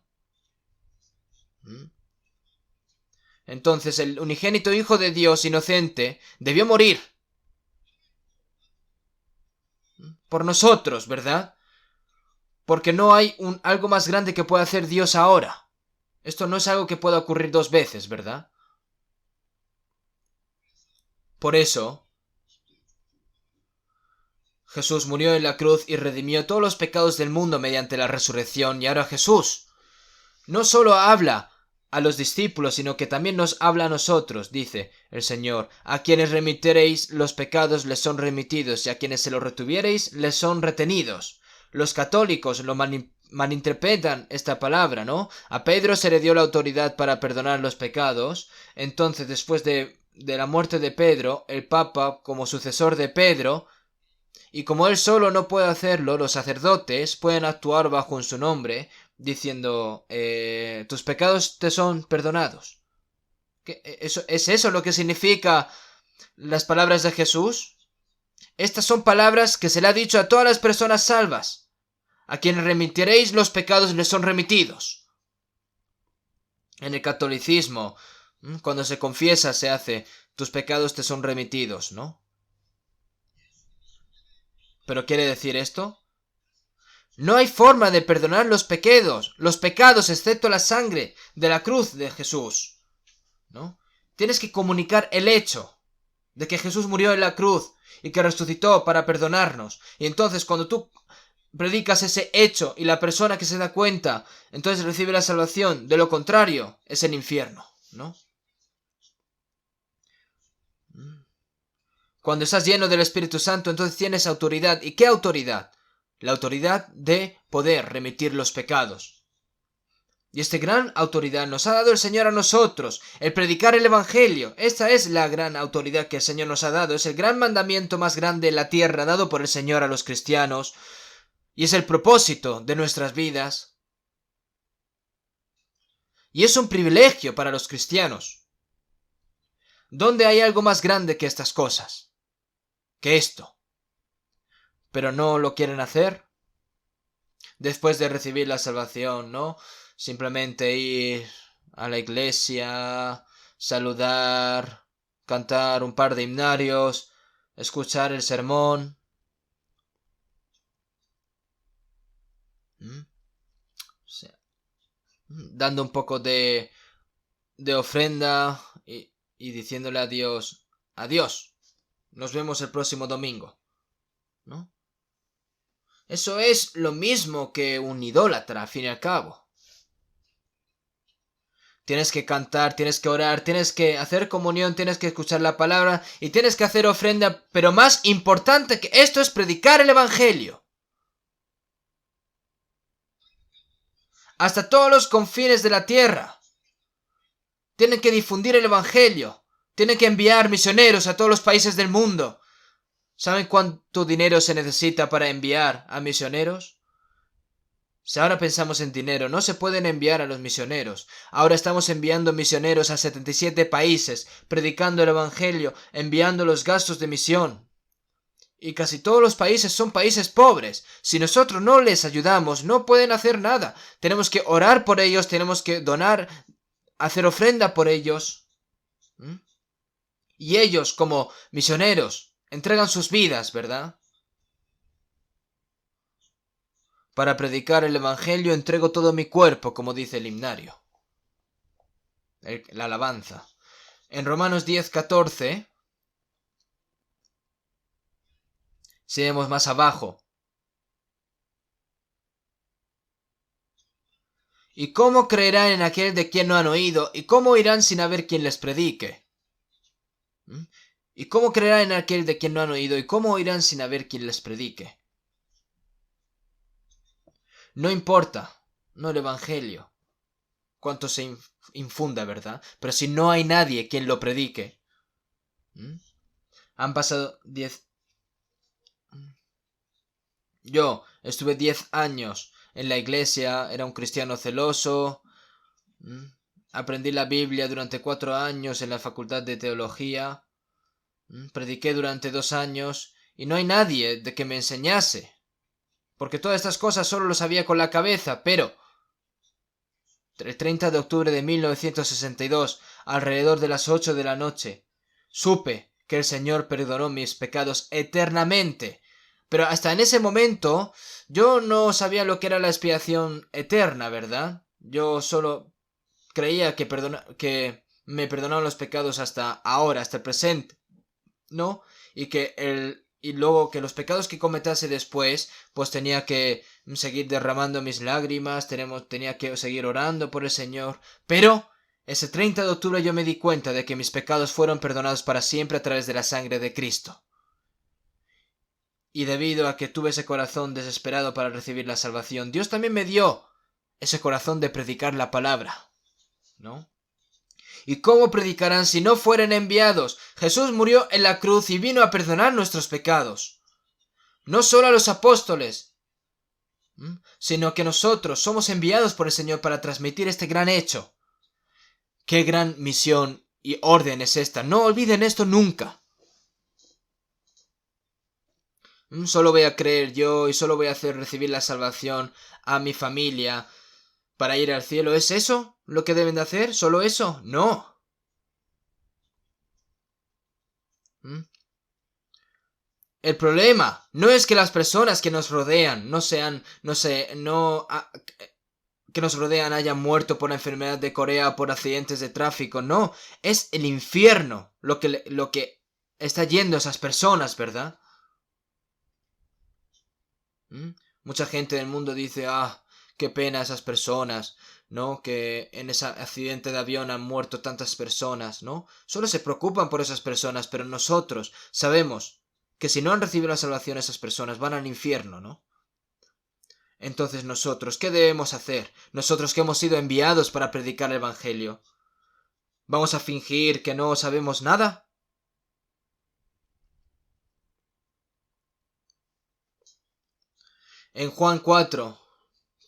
Entonces el unigénito Hijo de Dios inocente debió morir por nosotros, ¿verdad? Porque no hay algo más grande que pueda hacer Dios ahora. Esto no es algo que pueda ocurrir dos veces, ¿verdad? Por eso, Jesús murió en la cruz y redimió todos los pecados del mundo mediante la resurrección, y ahora Jesús no solo habla a los discípulos, sino que también nos habla a nosotros, dice el Señor, a quienes remitiréis los pecados les son remitidos, y a quienes se los retuviereis les son retenidos. Los católicos lo malinterpretan esta palabra, ¿no? A Pedro se le dio la autoridad para perdonar los pecados, entonces después de la muerte de Pedro, el Papa, como sucesor de Pedro, y como él solo no puede hacerlo, los sacerdotes pueden actuar bajo su nombre, diciendo, tus pecados te son perdonados. ¿Es eso lo que significa las palabras de Jesús? Estas son palabras que se le ha dicho a todas las personas salvas, A quien remitiréis los pecados les son remitidos. En el catolicismo, cuando se confiesa, se hace, tus pecados te son remitidos, ¿no? ¿Pero quiere decir esto? No hay forma de perdonar los pecados excepto la sangre de la cruz de Jesús, ¿no? Tienes que comunicar el hecho de que Jesús murió en la cruz y que resucitó para perdonarnos. Y entonces cuando tú predicas ese hecho y la persona que se da cuenta, entonces recibe la salvación. De lo contrario, es el infierno, ¿no? Cuando estás lleno del Espíritu Santo, entonces tienes autoridad. ¿Y qué autoridad? La autoridad de poder remitir los pecados. Y esta gran autoridad nos ha dado el Señor a nosotros, el predicar el Evangelio. Esta es la gran autoridad que el Señor nos ha dado. Es el gran mandamiento más grande en la tierra dado por el Señor a los cristianos. Y es el propósito de nuestras vidas. Y es un privilegio para los cristianos. ¿Dónde hay algo más grande que estas cosas? Que esto. Pero no lo quieren hacer. Después de recibir la salvación, ¿no? Simplemente ir a la iglesia, saludar, cantar un par de himnarios, escuchar el sermón. O sea, dando un poco de ofrenda y diciéndole a Dios, adiós, nos vemos el próximo domingo, ¿no? Eso es lo mismo que un idólatra, al fin y al cabo. Tienes que cantar, tienes que orar, tienes que hacer comunión, tienes que escuchar la palabra y tienes que hacer ofrenda, pero más importante que esto es predicar el Evangelio. Hasta todos los confines de la tierra. Tienen que difundir el Evangelio. Tienen que enviar misioneros a todos los países del mundo. ¿Saben cuánto dinero se necesita para enviar a misioneros? Si ahora pensamos en dinero, no se pueden enviar a los misioneros. Ahora estamos enviando misioneros a 77 países, predicando el Evangelio, enviando los gastos de misión. Y casi todos los países son países pobres. Si nosotros no les ayudamos, no pueden hacer nada. Tenemos que orar por ellos, tenemos que donar, hacer ofrenda por ellos. Y ellos, como misioneros, entregan sus vidas, ¿verdad? Para predicar el Evangelio entrego todo mi cuerpo, como dice el himnario. La alabanza. En Romanos 10:14, si vemos más abajo. ¿Y cómo creerán en aquel de quien no han oído? ¿Y cómo irán sin haber quien les predique? ¿Y cómo creerán en aquel de quien no han oído? ¿Y cómo oirán sin haber quien les predique? No importa, no el Evangelio, cuánto se infunda, ¿verdad? Pero si no hay nadie quien lo predique. Han pasado 10... Yo estuve 10 años en la iglesia, era un cristiano celoso. Aprendí la Biblia durante 4 años en la facultad de teología. Prediqué durante 2 años y no hay nadie de que me enseñase. Porque todas estas cosas solo lo sabía con la cabeza, pero el 30 de octubre de 1962, alrededor de las 8 de la noche, supe que el Señor perdonó mis pecados eternamente. Pero hasta en ese momento yo no sabía lo que era la expiación eterna, ¿verdad? Yo solo creía que me perdonaron los pecados hasta ahora, hasta el presente, ¿no? Y luego que los pecados que cometiese después, pues tenía que seguir derramando mis lágrimas, tenía que seguir orando por el Señor. Pero ese 30 de octubre yo me di cuenta de que mis pecados fueron perdonados para siempre a través de la sangre de Cristo. Y debido a que tuve ese corazón desesperado para recibir la salvación, Dios también me dio ese corazón de predicar la palabra, ¿no? ¿Y cómo predicarán si no fueren enviados? Jesús murió en la cruz y vino a perdonar nuestros pecados. No solo a los apóstoles, sino que nosotros somos enviados por el Señor para transmitir este gran hecho. ¡Qué gran misión y orden es esta! No olviden esto nunca. Solo voy a creer yo y solo voy a hacer recibir la salvación a mi familia para ir al cielo. ¿Es eso lo que deben de hacer? ¿Solo eso? No. ¿Mm? El problema no es que las personas que nos rodean no sean, no sé, no, que nos rodean hayan muerto por la enfermedad de Corea o por accidentes de tráfico. No, es el infierno lo que está yendo a esas personas, ¿verdad? ¿Mm? Mucha gente del mundo dice, qué pena esas personas, ¿no? Que en ese accidente de avión han muerto tantas personas, ¿no? Solo se preocupan por esas personas, pero nosotros sabemos que si no han recibido la salvación esas personas van al infierno, ¿no? Entonces nosotros, ¿qué debemos hacer? Nosotros que hemos sido enviados para predicar el Evangelio. ¿Vamos a fingir que no sabemos nada? En Juan 4,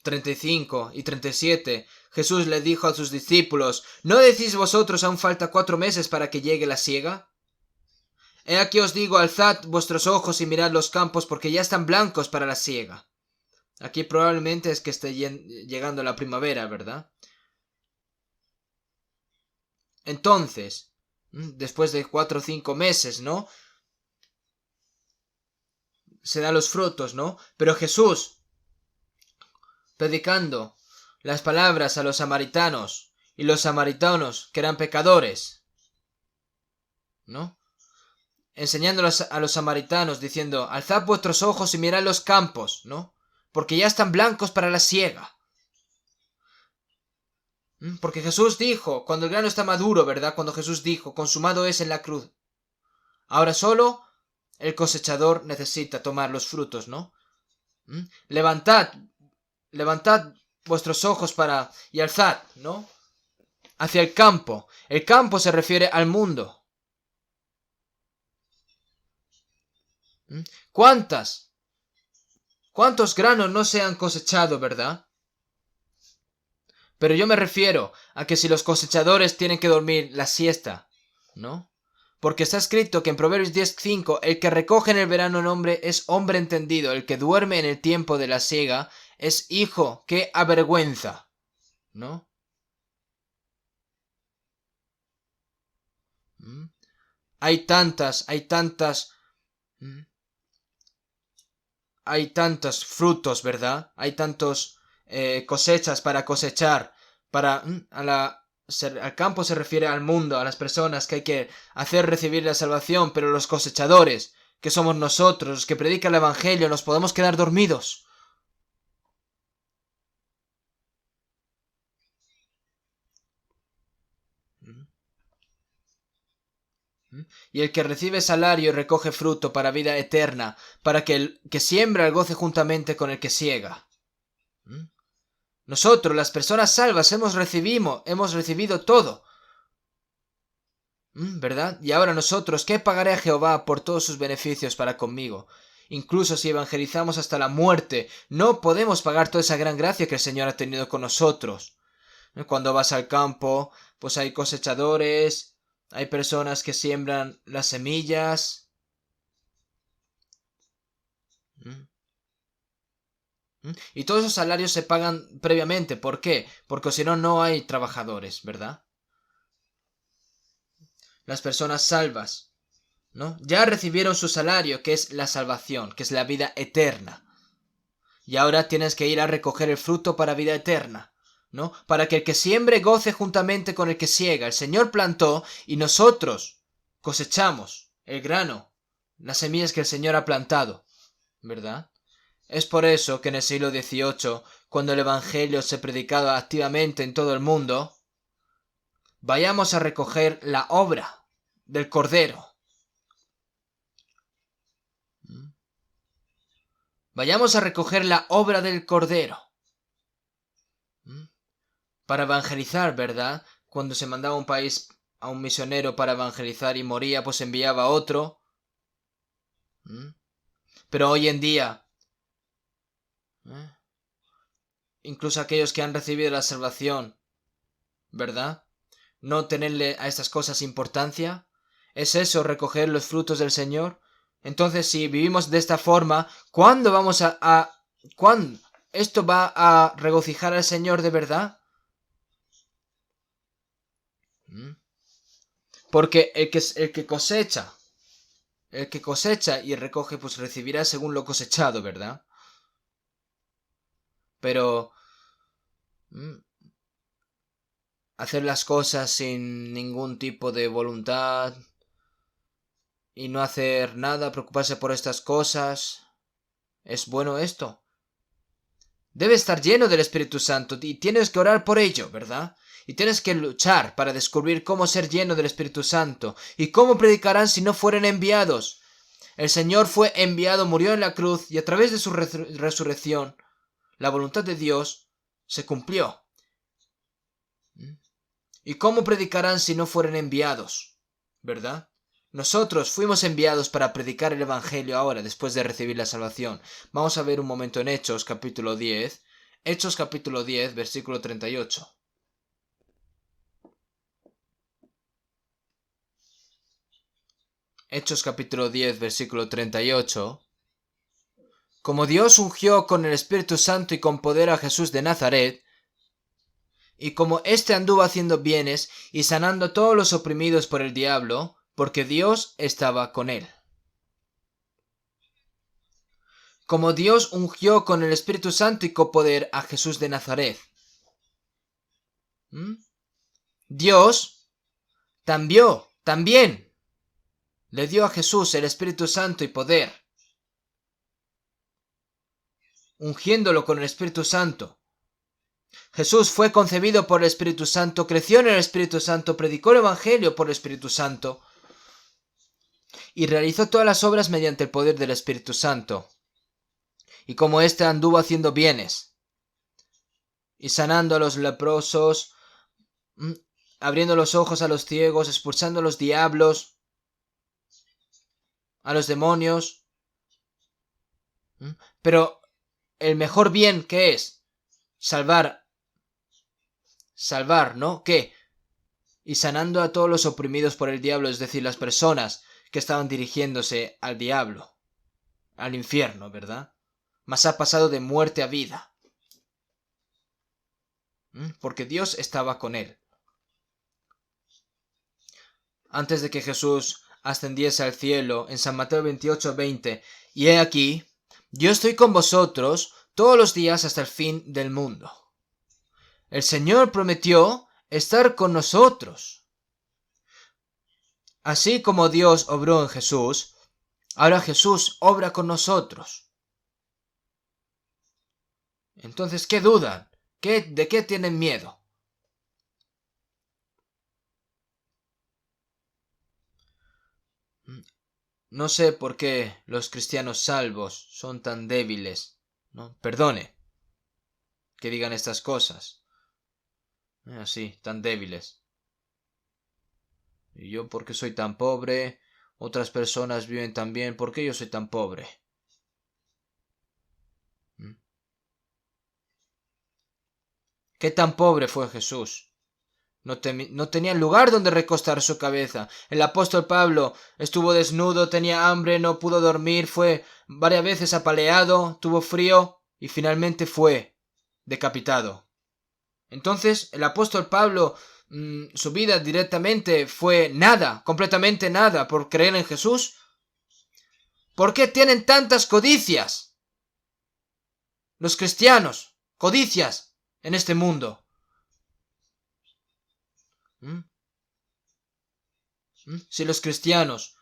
35 y 37, Jesús le dijo a sus discípulos, ¿no decís vosotros aún falta 4 meses para que llegue la siega? He aquí os digo, alzad vuestros ojos y mirad los campos porque ya están blancos para la siega. Aquí probablemente es que esté llegando la primavera, ¿verdad? Entonces, después de 4 o 5 meses, ¿no? Se dan los frutos, ¿no? Pero Jesús, predicando las palabras a los samaritanos, y los samaritanos, que eran pecadores, ¿no? Enseñándolos a los samaritanos, diciendo, alzad vuestros ojos y mirad los campos, ¿no? Porque ya están blancos para la siega. Porque Jesús dijo, cuando el grano está maduro, ¿verdad? Cuando Jesús dijo, consumado es en la cruz. Ahora solo el cosechador necesita tomar los frutos, ¿no? Levantad, levantad vuestros ojos y alzad, ¿no? Hacia el campo. El campo se refiere al mundo. ¿Cuántos granos no se han cosechado, verdad? Pero yo me refiero a que si los cosechadores tienen que dormir la siesta, ¿no? Porque está escrito que en Proverbios 10:5, el que recoge en el verano nombre es hombre entendido, el que duerme en el tiempo de la siega es hijo que avergüenza, ¿no? Hay tantos frutos, ¿verdad? Hay tantos cosechas para cosechar, al campo se refiere al mundo, a las personas que hay que hacer recibir la salvación, pero los cosechadores, que somos nosotros, los que predican el Evangelio, nos podemos quedar dormidos. Y el que recibe salario recoge fruto para vida eterna, para que el que siembra el goce juntamente con el que siega. Nosotros, las personas salvas, hemos recibido todo. ¿Verdad? Y ahora nosotros, ¿qué pagaré a Jehová por todos sus beneficios para conmigo? Incluso si evangelizamos hasta la muerte, no podemos pagar toda esa gran gracia que el Señor ha tenido con nosotros. Cuando vas al campo, pues hay cosechadores, hay personas que siembran las semillas. Y todos esos salarios se pagan previamente. ¿Por qué? Porque si no, no hay trabajadores, ¿verdad? Las personas salvas, ¿no? Ya recibieron su salario, que es la salvación, que es la vida eterna. Y ahora tienes que ir a recoger el fruto para vida eterna, ¿no? Para que el que siembre goce juntamente con el que siega. El Señor plantó y nosotros cosechamos el grano, las semillas que el Señor ha plantado, ¿verdad? Es por eso que en el siglo XVIII, cuando el Evangelio se predicaba activamente en todo el mundo, vayamos a recoger la obra del Cordero. Vayamos a recoger la obra del Cordero. Para evangelizar, ¿verdad? Cuando se mandaba a un país a un misionero para evangelizar y moría, pues enviaba a otro. Pero hoy en día, incluso aquellos que han recibido la salvación, ¿verdad? No tenerle a estas cosas importancia. ¿Es eso recoger los frutos del Señor? Entonces, si vivimos de esta forma, ¿cuándo vamos ¿cuándo esto va a regocijar al Señor de verdad? Porque el que cosecha y recoge, pues recibirá según lo cosechado, ¿verdad? Pero hacer las cosas sin ningún tipo de voluntad y no hacer nada, preocuparse por estas cosas, ¿es bueno esto? Debe estar lleno del Espíritu Santo y tienes que orar por ello, ¿verdad? Y tienes que luchar para descubrir cómo ser lleno del Espíritu Santo y cómo predicarán si no fueren enviados. El Señor fue enviado, murió en la cruz y a través de su resurrección, la voluntad de Dios se cumplió. ¿Y cómo predicarán si no fueren enviados? ¿Verdad? Nosotros fuimos enviados para predicar el Evangelio ahora, después de recibir la salvación. Vamos a ver un momento en Hechos, capítulo 10. Hechos, capítulo 10, versículo 38. Hechos, capítulo 10, versículo 38. Como Dios ungió con el Espíritu Santo y con poder a Jesús de Nazaret, y como éste anduvo haciendo bienes y sanando a todos los oprimidos por el diablo, porque Dios estaba con él. Como Dios ungió con el Espíritu Santo y con poder a Jesús de Nazaret. Dios también le dio a Jesús el Espíritu Santo y poder, ungiéndolo con el Espíritu Santo. Jesús fue concebido por el Espíritu Santo, creció en el Espíritu Santo, predicó el Evangelio por el Espíritu Santo y realizó todas las obras mediante el poder del Espíritu Santo. Y como éste anduvo haciendo bienes y sanando a los leprosos, abriendo los ojos a los ciegos, expulsando a los diablos, a los demonios. Pero el mejor bien, ¿qué es? Salvar, ¿no? ¿Qué? Y sanando a todos los oprimidos por el diablo, es decir, las personas que estaban dirigiéndose al diablo, al infierno, ¿verdad? Mas ha pasado de muerte a vida. Porque Dios estaba con él. Antes de que Jesús ascendiese al cielo, en San Mateo 28:20, y he aquí, yo estoy con vosotros todos los días hasta el fin del mundo. El Señor prometió estar con nosotros. Así como Dios obró en Jesús, ahora Jesús obra con nosotros. Entonces, ¿qué dudan? ¿De qué tienen miedo? No sé por qué los cristianos salvos son tan débiles, ¿no? Perdone que digan estas cosas. Así, tan débiles. Y yo, porque soy tan pobre, otras personas viven tan bien, ¿por qué yo soy tan pobre? ¿Qué tan pobre fue Jesús? No tenía lugar donde recostar su cabeza. El apóstol Pablo estuvo desnudo, tenía hambre, no pudo dormir, fue varias veces apaleado, tuvo frío y finalmente fue decapitado. Entonces, el apóstol Pablo, su vida directamente fue nada, completamente nada, por creer en Jesús. ¿Por qué tienen tantas codicias los cristianos? Codicias en este mundo. Si los cristianos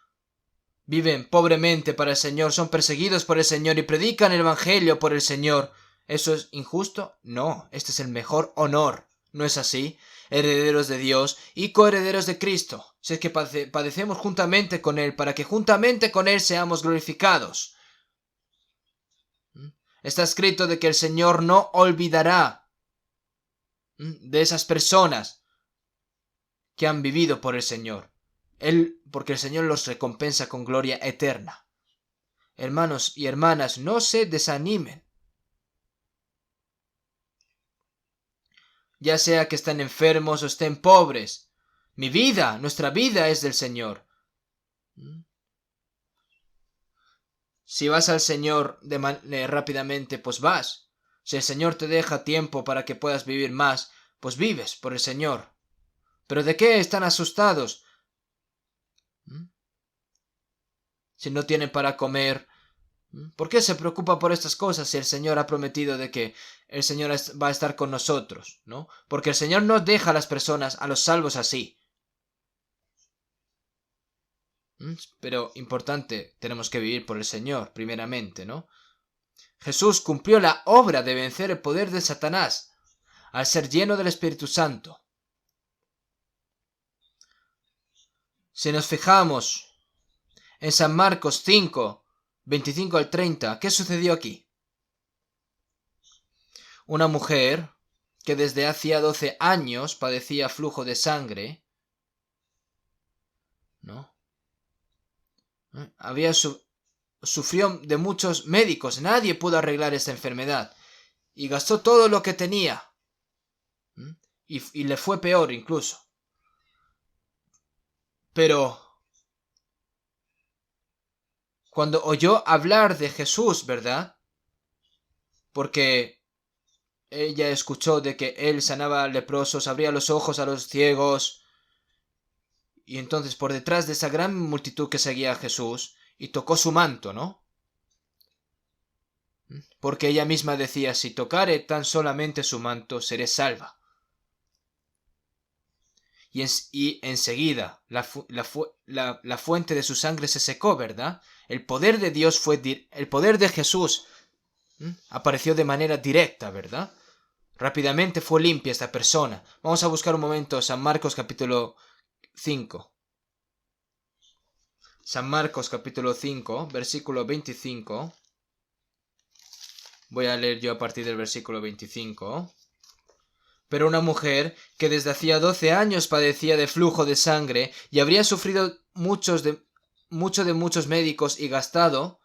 viven pobremente para el Señor, son perseguidos por el Señor y predican el Evangelio por el Señor, ¿eso es injusto? No, este es el mejor honor. ¿No es así? Herederos de Dios y coherederos de Cristo. Si es que padecemos juntamente con Él, para que juntamente con Él seamos glorificados. Está escrito de que el Señor no olvidará de esas personas que han vivido por el Señor. Porque el Señor los recompensa con gloria eterna. Hermanos y hermanas, no se desanimen. Ya sea que estén enfermos o estén pobres. Nuestra vida es del Señor. Si vas al Señor rápidamente, pues vas. Si el Señor te deja tiempo para que puedas vivir más, pues vives por el Señor. ¿Pero de qué están asustados? Si no tienen para comer, ¿por qué se preocupa por estas cosas si el Señor ha prometido de que el Señor va a estar con nosotros, ¿no? Porque el Señor no deja a las personas, a los salvos así. Pero importante, tenemos que vivir por el Señor, primeramente, ¿no? Jesús cumplió la obra de vencer el poder de Satanás al ser lleno del Espíritu Santo. Si nos fijamos en San Marcos 5, 25 al 30, ¿qué sucedió aquí? Una mujer que desde hacía 12 años padecía flujo de sangre, ¿no? Sufrió de muchos médicos, nadie pudo arreglar esta enfermedad y gastó todo lo que tenía y le fue peor incluso. Pero cuando oyó hablar de Jesús, ¿verdad? Porque ella escuchó de que él sanaba a leprosos, abría los ojos a los ciegos. Y entonces por detrás de esa gran multitud que seguía a Jesús, y tocó su manto, ¿no? Porque ella misma decía, si tocare tan solamente su manto, seré salva. Y enseguida la fuente de su sangre se secó, ¿verdad? El poder de Dios el poder de Jesús apareció de manera directa, ¿verdad? Rápidamente fue limpia esta persona. Vamos a buscar un momento San Marcos capítulo 5. San Marcos capítulo 5, versículo 25. Voy a leer yo a partir del versículo 25. Pero una mujer que desde hacía 12 años padecía de flujo de sangre y habría sufrido mucho de muchos médicos y gastado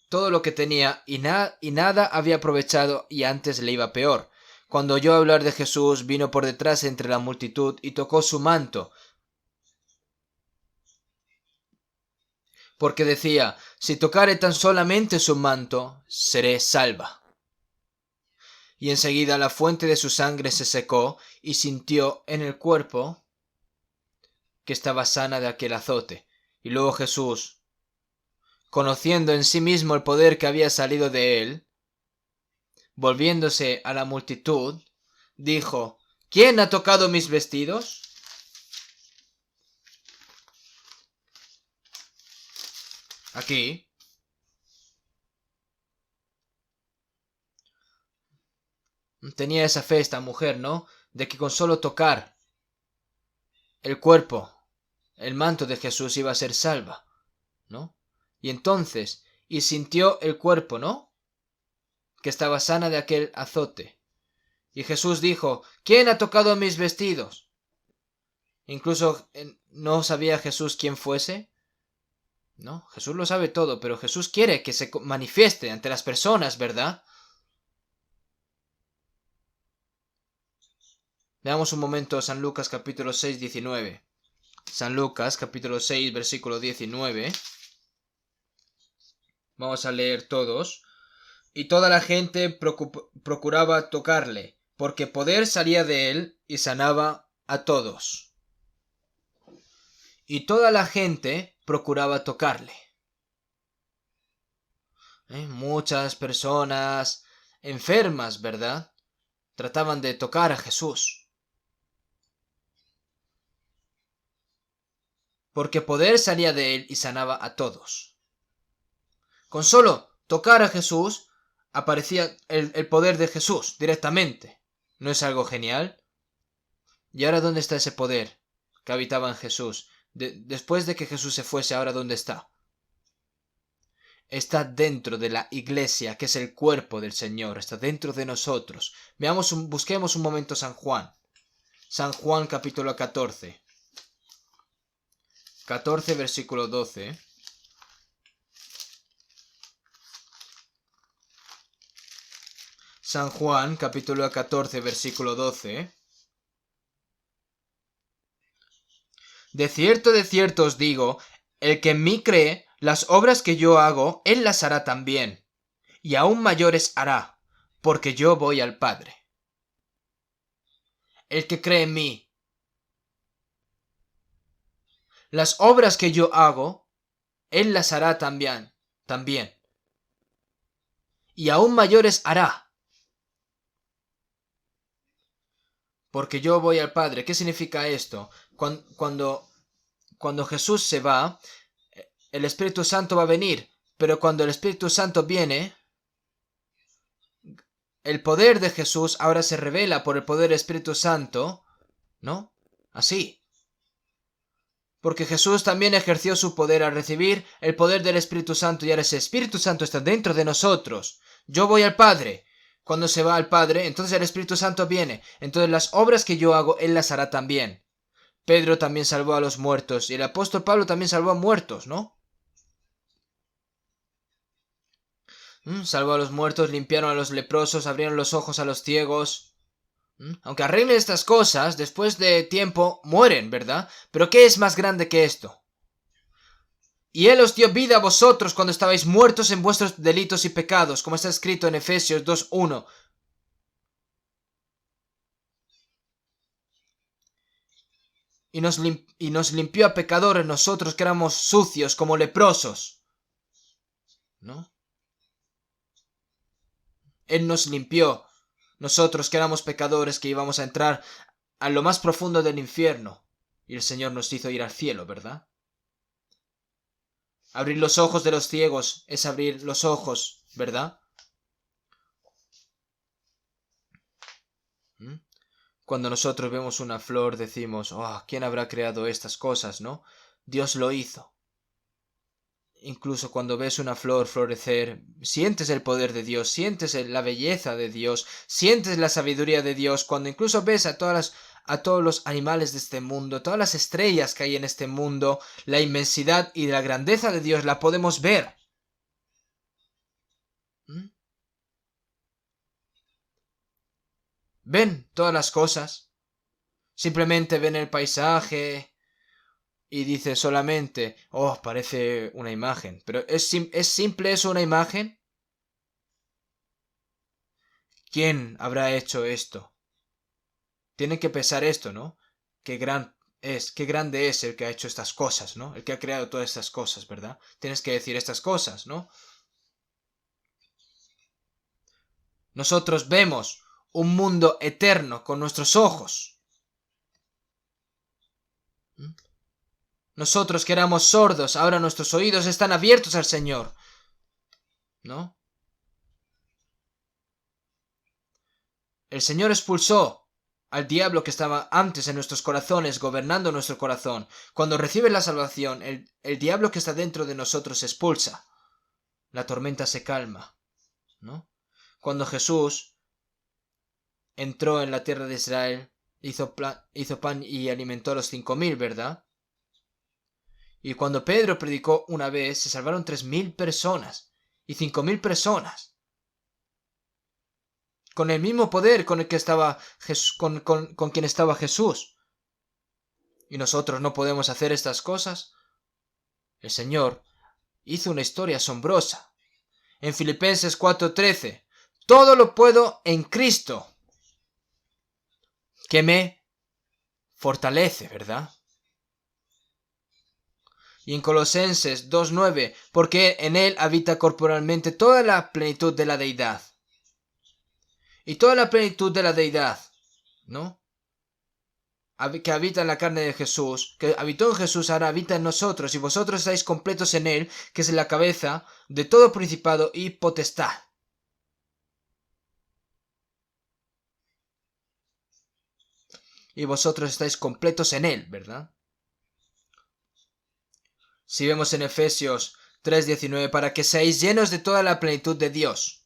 todo lo que tenía y nada había aprovechado y antes le iba peor. Cuando oyó hablar de Jesús, vino por detrás entre la multitud y tocó su manto. Porque decía, si tocare tan solamente su manto, seré salva. Y enseguida la fuente de su sangre se secó y sintió en el cuerpo que estaba sana de aquel azote. Y luego Jesús, conociendo en sí mismo el poder que había salido de él, volviéndose a la multitud, dijo, ¿quién ha tocado mis vestidos? Aquí tenía esa fe esta mujer, ¿no? De que con solo tocar el cuerpo, el manto de Jesús iba a ser salva, ¿no? Y entonces, y sintió el cuerpo, ¿no? Que estaba sana de aquel azote. Y Jesús dijo, ¿quién ha tocado mis vestidos? Incluso no sabía Jesús quién fuese. No, Jesús lo sabe todo, pero Jesús quiere que se manifieste ante las personas, ¿verdad? Veamos un momento San Lucas capítulo 6, 19. San Lucas capítulo 6, versículo 19. Vamos a leer todos. Y toda la gente procuraba tocarle, porque poder salía de él y sanaba a todos. Y toda la gente procuraba tocarle. Muchas personas enfermas, ¿verdad? Trataban de tocar a Jesús. Porque poder salía de él y sanaba a todos. Con solo tocar a Jesús, aparecía el poder de Jesús directamente. ¿No es algo genial? ¿Y ahora dónde está ese poder que habitaba en Jesús? Después de que Jesús se fuese, ¿ahora dónde está? Está dentro de la iglesia, que es el cuerpo del Señor. Está dentro de nosotros. Busquemos un momento San Juan. San Juan capítulo 14. 14 versículo 12. San Juan capítulo 14 versículo 12. De cierto os digo, el que en mí cree, Las obras que yo hago, Él las hará también, y aún mayores hará, porque yo voy al Padre. El que cree en mí, las obras que yo hago, Él las hará también, y aún mayores hará, porque yo voy al Padre. ¿Qué significa esto? Cuando Jesús se va, el Espíritu Santo va a venir, pero cuando el Espíritu Santo viene, el poder de Jesús ahora se revela por el poder del Espíritu Santo, ¿no? Así. Porque Jesús también ejerció su poder al recibir el poder del Espíritu Santo y ahora ese Espíritu Santo está dentro de nosotros. Yo voy al Padre. Cuando se va al Padre, entonces el Espíritu Santo viene. Entonces las obras que yo hago, Él las hará también. Pedro también salvó a los muertos y el apóstol Pablo también salvó a muertos, ¿no? Salvó a los muertos, limpiaron a los leprosos, abrieron los ojos a los ciegos. Aunque arreglen estas cosas, después de tiempo mueren, ¿verdad? Pero ¿qué es más grande que esto? Y Él os dio vida a vosotros cuando estabais muertos en vuestros delitos y pecados, como está escrito en Efesios 2:1. Y nos limpió a pecadores nosotros que éramos sucios como leprosos, ¿no? Él nos limpió, nosotros que éramos pecadores que íbamos a entrar a lo más profundo del infierno. Y el Señor nos hizo ir al cielo, ¿verdad? Abrir los ojos de los ciegos es abrir los ojos, ¿verdad? Cuando nosotros vemos una flor decimos, oh, ¿quién habrá creado estas cosas, no? Dios lo hizo. Incluso cuando ves una flor florecer, sientes el poder de Dios, sientes la belleza de Dios, sientes la sabiduría de Dios. Cuando incluso ves a todos los animales de este mundo, todas las estrellas que hay en este mundo, la inmensidad y la grandeza de Dios la podemos ver. Ven todas las cosas. Simplemente ven el paisaje y dice solamente, oh, parece una imagen. Pero ¿es simple eso una imagen? ¿Quién habrá hecho esto? Tiene que pesar esto, ¿no? Qué grande es el que ha hecho estas cosas, ¿no? El que ha creado todas estas cosas, ¿verdad? Tienes que decir estas cosas, ¿no? Nosotros vemos un mundo eterno con nuestros ojos. Nosotros que éramos sordos, ahora nuestros oídos están abiertos al Señor, ¿no? El Señor expulsó al diablo que estaba antes en nuestros corazones, gobernando nuestro corazón. Cuando recibes la salvación, el diablo que está dentro de nosotros se expulsa. La tormenta se calma, ¿no? Cuando Jesús entró en la tierra de Israel, hizo pan y alimentó a los 5.000, ¿verdad? Y cuando Pedro predicó una vez, se salvaron 3.000 personas y 5.000 personas. Con el mismo poder con el que estaba con quien estaba Jesús. ¿Y nosotros no podemos hacer estas cosas? El Señor hizo una historia asombrosa. En Filipenses 4:13, todo lo puedo en Cristo, que me fortalece, ¿verdad? Y en Colosenses 2:9, porque en Él habita corporalmente toda la plenitud de la deidad. Y toda la plenitud de la deidad, ¿no? Que habita en la carne de Jesús, que habitó en Jesús, ahora habita en nosotros, y vosotros estáis completos en Él, que es la cabeza de todo principado y potestad. Y vosotros estáis completos en Él, ¿verdad? Si vemos en Efesios 3:19, para que seáis llenos de toda la plenitud de Dios.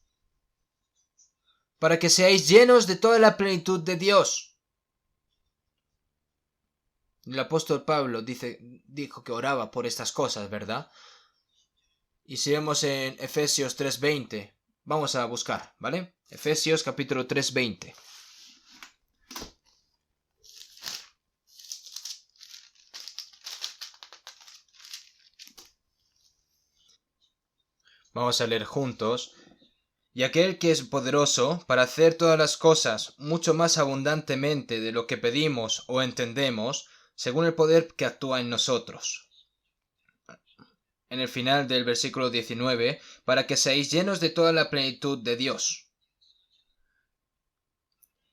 Para que seáis llenos de toda la plenitud de Dios. El apóstol Pablo dijo que oraba por estas cosas, ¿verdad? Y si vemos en Efesios 3:20, vamos a buscar, ¿vale? Efesios capítulo 3:20. Vamos a leer juntos. Y aquel que es poderoso para hacer todas las cosas mucho más abundantemente de lo que pedimos o entendemos, según el poder que actúa en nosotros. En el final del versículo 19, para que seáis llenos de toda la plenitud de Dios.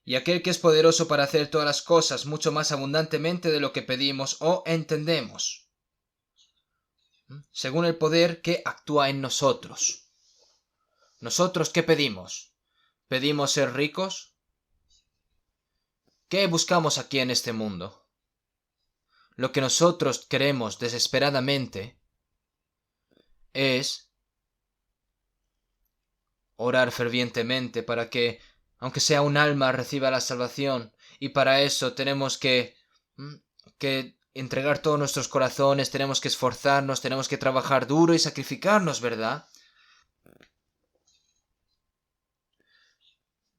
Y aquel que es poderoso para hacer todas las cosas mucho más abundantemente de lo que pedimos o entendemos, según el poder que actúa en nosotros. ¿Nosotros qué pedimos? ¿Pedimos ser ricos? ¿Qué buscamos aquí en este mundo? Lo que nosotros queremos desesperadamente es orar fervientemente para que, aunque sea un alma, reciba la salvación. Y para eso tenemos que entregar todos nuestros corazones, tenemos que esforzarnos, tenemos que trabajar duro y sacrificarnos, ¿verdad?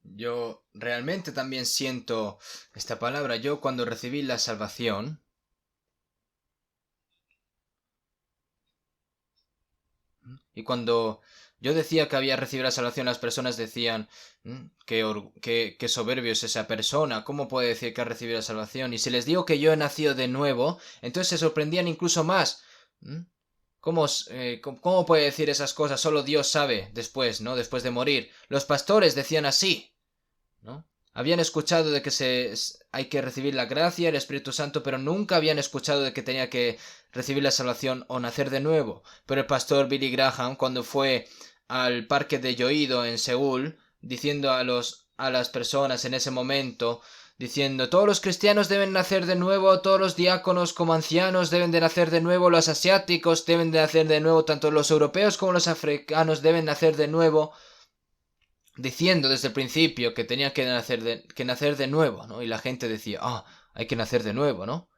Yo realmente también siento esta palabra. Yo cuando recibí la salvación, y cuando yo decía que había recibido la salvación, las personas decían, qué soberbio es esa persona, ¿cómo puede decir que ha recibido la salvación? Y si les digo que yo he nacido de nuevo, entonces se sorprendían incluso más. ¿Cómo puede decir esas cosas? Solo Dios sabe después, ¿no? Después de morir. Los pastores decían así, ¿no? Habían escuchado de que hay que recibir la gracia, el Espíritu Santo, pero nunca habían escuchado de que tenía que recibir la salvación o nacer de nuevo. Pero el pastor Billy Graham, cuando fue al parque de Yoido en Seúl, diciendo a las personas en ese momento, diciendo, todos los cristianos deben nacer de nuevo, todos los diáconos como ancianos deben de nacer de nuevo, los asiáticos deben de nacer de nuevo, tanto los europeos como los africanos deben nacer de nuevo, diciendo desde el principio que tenía que nacer de nuevo, ¿no? Y la gente decía, hay que nacer de nuevo, ¿no?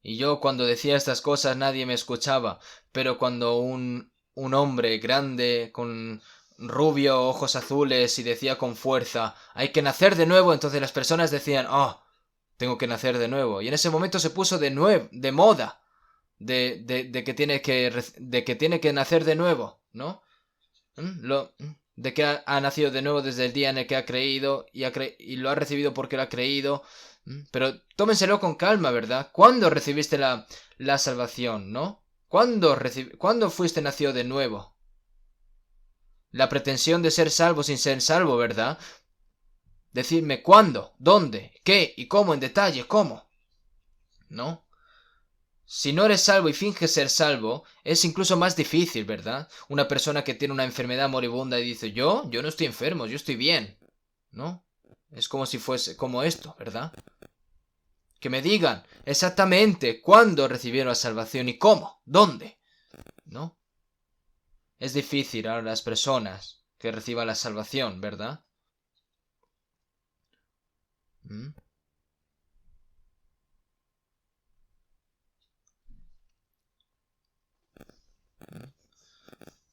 Y yo cuando decía estas cosas nadie me escuchaba, pero cuando un hombre grande, con rubio, ojos azules, y decía con fuerza, hay que nacer de nuevo, entonces las personas decían, tengo que nacer de nuevo. Y en ese momento se puso de moda, de que tiene que nacer de nuevo, ¿no? De que ha nacido de nuevo desde el día en el que ha creído y lo ha recibido porque lo ha creído. Pero tómenselo con calma, ¿verdad? ¿Cuándo recibiste la salvación, no? ¿Cuándo fuiste nacido de nuevo? La pretensión de ser salvo sin ser salvo, ¿verdad? Decidme cuándo, dónde, qué y cómo en detalle, cómo. ¿No? Si no eres salvo y finges ser salvo, es incluso más difícil, ¿verdad? Una persona que tiene una enfermedad moribunda y dice, yo no estoy enfermo, yo estoy bien. ¿No? Es como si fuese como esto, ¿verdad? Que me digan exactamente cuándo recibieron la salvación y cómo, dónde. ¿No? Es difícil a las personas que reciban la salvación, ¿verdad?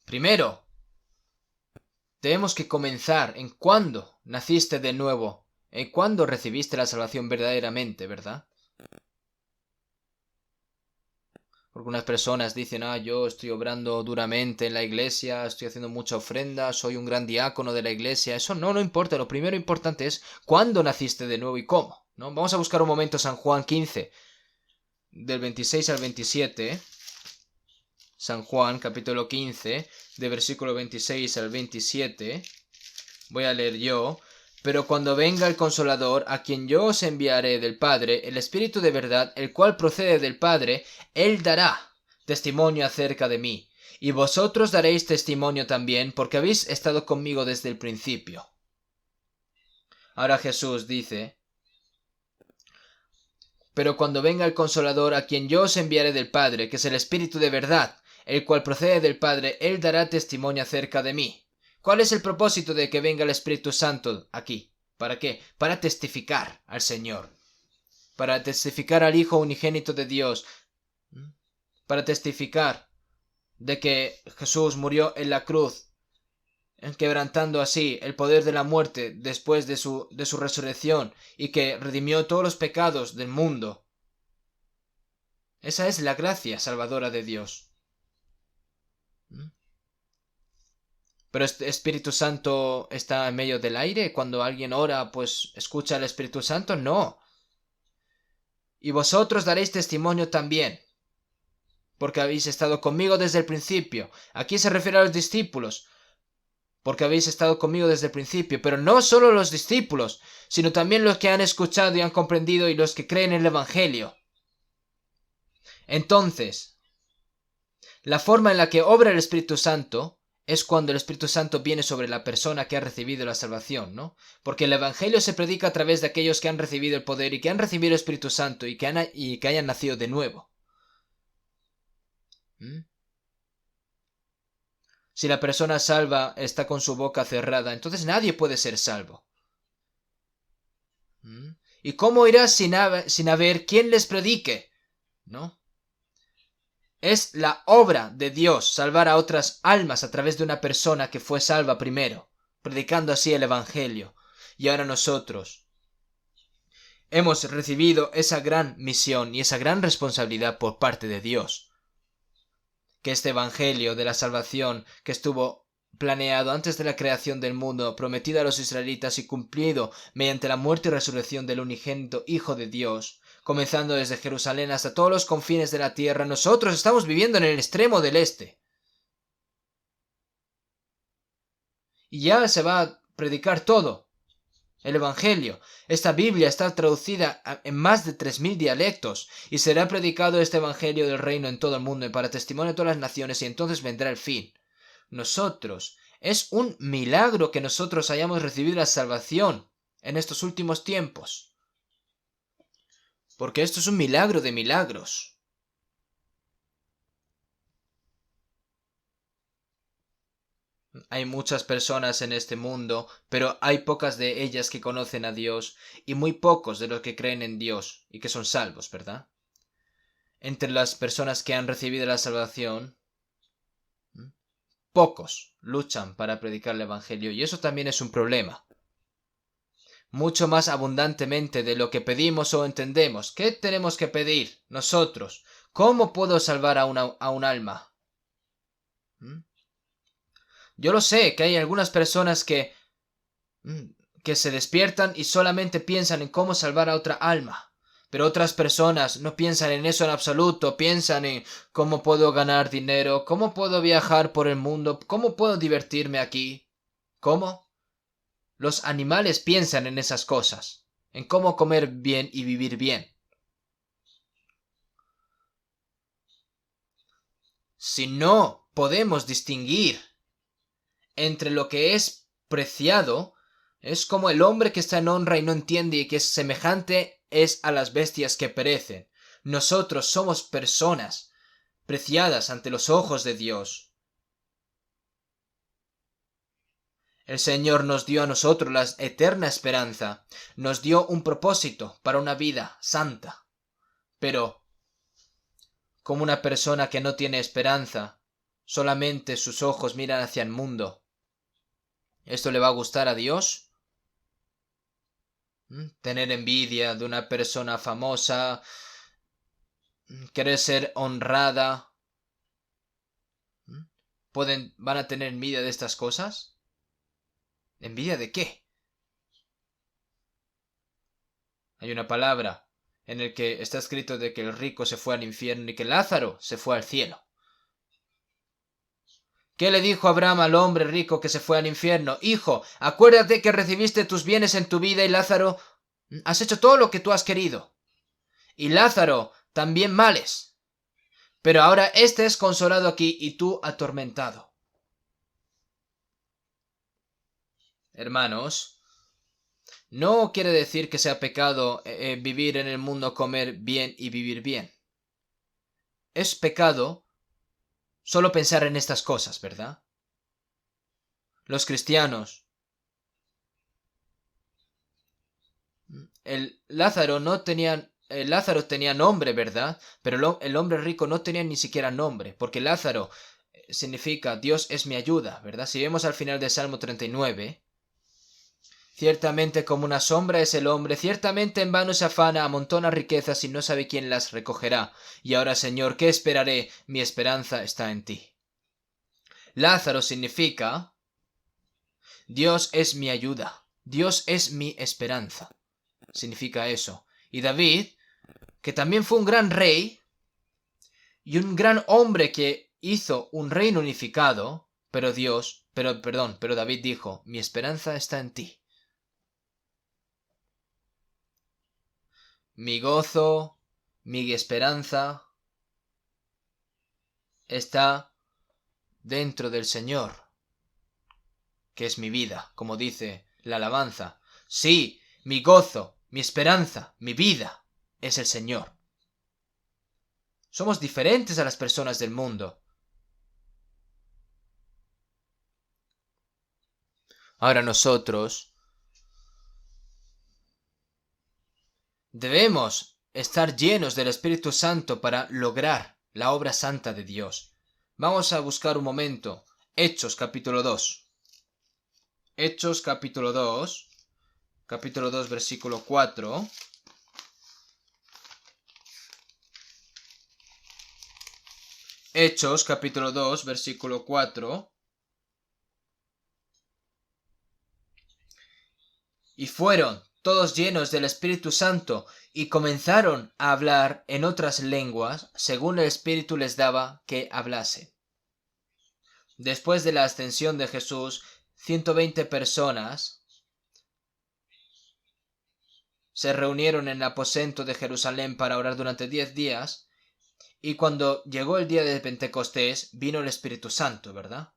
Primero, tenemos que comenzar en cuándo naciste de nuevo, en cuándo recibiste la salvación verdaderamente, ¿verdad? Algunas personas dicen, yo estoy obrando duramente en la iglesia, estoy haciendo mucha ofrenda, soy un gran diácono de la iglesia. Eso no importa, lo primero importante es cuándo naciste de nuevo y cómo, ¿no? Vamos a buscar un momento San Juan 15, del 26 al 27. San Juan, capítulo 15, de versículo 26 al 27. Voy a leer yo. Pero cuando venga el Consolador, a quien yo os enviaré del Padre, el Espíritu de verdad, el cual procede del Padre, Él dará testimonio acerca de mí. Y vosotros daréis testimonio también, porque habéis estado conmigo desde el principio. Ahora Jesús dice, pero cuando venga el Consolador, a quien yo os enviaré del Padre, que es el Espíritu de verdad, el cual procede del Padre, Él dará testimonio acerca de mí. ¿Cuál es el propósito de que venga el Espíritu Santo aquí? ¿Para qué? Para testificar al Señor. Para testificar al Hijo unigénito de Dios. Para testificar de que Jesús murió en la cruz, quebrantando así el poder de la muerte después de su resurrección, y que redimió todos los pecados del mundo. Esa es la gracia salvadora de Dios. Pero este Espíritu Santo está en medio del aire. Cuando alguien ora, pues escucha al Espíritu Santo. No. Y vosotros daréis testimonio también, porque habéis estado conmigo desde el principio. Aquí se refiere a los discípulos, porque habéis estado conmigo desde el principio. Pero no solo los discípulos, sino también los que han escuchado y han comprendido y los que creen en el Evangelio. Entonces, la forma en la que obra el Espíritu Santo es cuando el Espíritu Santo viene sobre la persona que ha recibido la salvación, ¿no? Porque el Evangelio se predica a través de aquellos que han recibido el poder y que han recibido el Espíritu Santo y que hayan nacido de nuevo. Si la persona salva está con su boca cerrada, entonces nadie puede ser salvo. ¿Y cómo irás sin haber quien les predique? ¿No? Es la obra de Dios salvar a otras almas a través de una persona que fue salva primero, predicando así el Evangelio. Y ahora nosotros hemos recibido esa gran misión y esa gran responsabilidad por parte de Dios. Que este Evangelio de la salvación que estuvo planeado antes de la creación del mundo, prometido a los israelitas y cumplido mediante la muerte y resurrección del unigénito Hijo de Dios, comenzando desde Jerusalén hasta todos los confines de la tierra, nosotros estamos viviendo en el extremo del este. Y ya se va a predicar todo. El Evangelio. Esta Biblia está traducida en más de 3000 dialectos y será predicado este Evangelio del reino en todo el mundo y para testimonio de todas las naciones, y entonces vendrá el fin. Nosotros, es un milagro que nosotros hayamos recibido la salvación en estos últimos tiempos. Porque esto es un milagro de milagros. Hay muchas personas en este mundo, pero hay pocas de ellas que conocen a Dios y muy pocos de los que creen en Dios y que son salvos, ¿verdad? Entre las personas que han recibido la salvación, pocos luchan para predicar el Evangelio y eso también es un problema. Mucho más abundantemente de lo que pedimos o entendemos. ¿Qué tenemos que pedir nosotros? ¿Cómo puedo salvar a un alma? Yo lo sé, que hay algunas personas que se despiertan y solamente piensan en cómo salvar a otra alma. Pero otras personas no piensan en eso en absoluto, piensan en cómo puedo ganar dinero, cómo puedo viajar por el mundo, cómo puedo divertirme aquí. ¿Cómo? Los animales piensan en esas cosas, en cómo comer bien y vivir bien. Si no podemos distinguir entre lo que es preciado, es como el hombre que está en honra y no entiende y que es semejante es a las bestias que perecen. Nosotros somos personas preciadas ante los ojos de Dios. El Señor nos dio a nosotros la eterna esperanza, nos dio un propósito para una vida santa. Pero, como una persona que no tiene esperanza, solamente sus ojos miran hacia el mundo, ¿esto le va a gustar a Dios? Tener envidia de una persona famosa, querer ser honrada, ¿van a tener envidia de estas cosas? ¿Envidia de qué? Hay una palabra en el que está escrito de que el rico se fue al infierno y que Lázaro se fue al cielo. ¿Qué le dijo Abraham al hombre rico que se fue al infierno? Hijo, acuérdate que recibiste tus bienes en tu vida y Lázaro, has hecho todo lo que tú has querido. Y Lázaro también males. Pero ahora éste es consolado aquí y tú atormentado. Hermanos, no quiere decir que sea pecado vivir en el mundo, comer bien y vivir bien. Es pecado solo pensar en estas cosas, ¿verdad? Los cristianos. Lázaro tenía nombre, ¿verdad? Pero el hombre rico no tenía ni siquiera nombre, porque Lázaro significa Dios es mi ayuda, ¿verdad? Si vemos al final del Salmo 39, Ciertamente como una sombra es el hombre, ciertamente en vano se afana, amontona riquezas y no sabe quién las recogerá. Y ahora, Señor, ¿qué esperaré? Mi esperanza está en ti. Lázaro significa Dios es mi ayuda, Dios es mi esperanza. Significa eso. Y David, que también fue un gran rey y un gran hombre que hizo un reino unificado, pero David dijo, mi esperanza está en ti. Mi gozo, mi esperanza está dentro del Señor, que es mi vida, como dice la alabanza. Sí, mi gozo, mi esperanza, mi vida es el Señor. Somos diferentes a las personas del mundo. Ahora nosotros debemos estar llenos del Espíritu Santo para lograr la obra santa de Dios. Vamos a buscar un momento. Hechos capítulo 2. Hechos capítulo 2. Capítulo 2 versículo 4. Hechos capítulo 2 versículo 4. Y fueron todos llenos del Espíritu Santo, y comenzaron a hablar en otras lenguas, según el Espíritu les daba que hablase. Después de la ascensión de Jesús, 120 personas se reunieron en el aposento de Jerusalén para orar durante 10 días, y cuando llegó el día de Pentecostés, vino el Espíritu Santo, ¿verdad?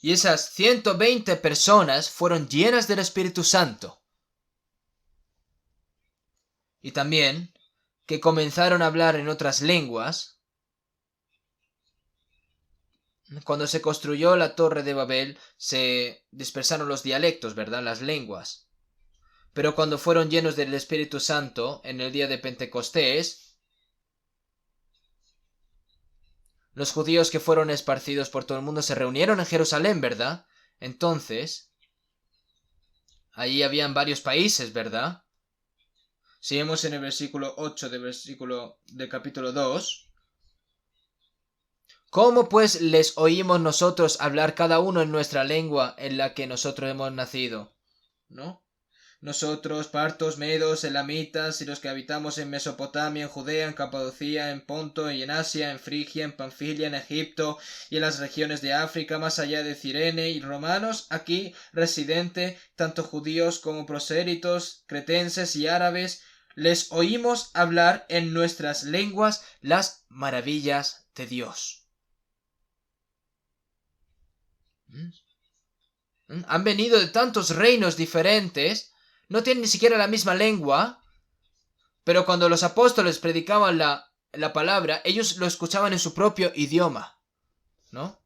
Y esas 120 personas fueron llenas del Espíritu Santo. Y también que comenzaron a hablar en otras lenguas. Cuando se construyó la Torre de Babel, se dispersaron los dialectos, ¿verdad? Las lenguas. Pero cuando fueron llenos del Espíritu Santo, en el día de Pentecostés, los judíos que fueron esparcidos por todo el mundo se reunieron en Jerusalén, ¿verdad? Entonces, allí habían varios países, ¿verdad? Si vemos en el versículo 8 de capítulo 2, ¿cómo pues les oímos nosotros hablar cada uno en nuestra lengua en la que nosotros hemos nacido? ¿No? Nosotros, partos, medos, elamitas y los que habitamos en Mesopotamia, en Judea, en Capadocia, en Ponto y en Asia, en Frigia, en Panfilia, en Egipto y en las regiones de África, más allá de Cirene y romanos, aquí residente, tanto judíos como prosélitos, cretenses y árabes, les oímos hablar en nuestras lenguas las maravillas de Dios. Han venido de tantos reinos diferentes, no tienen ni siquiera la misma lengua, pero cuando los apóstoles predicaban la palabra, ellos lo escuchaban en su propio idioma, ¿no?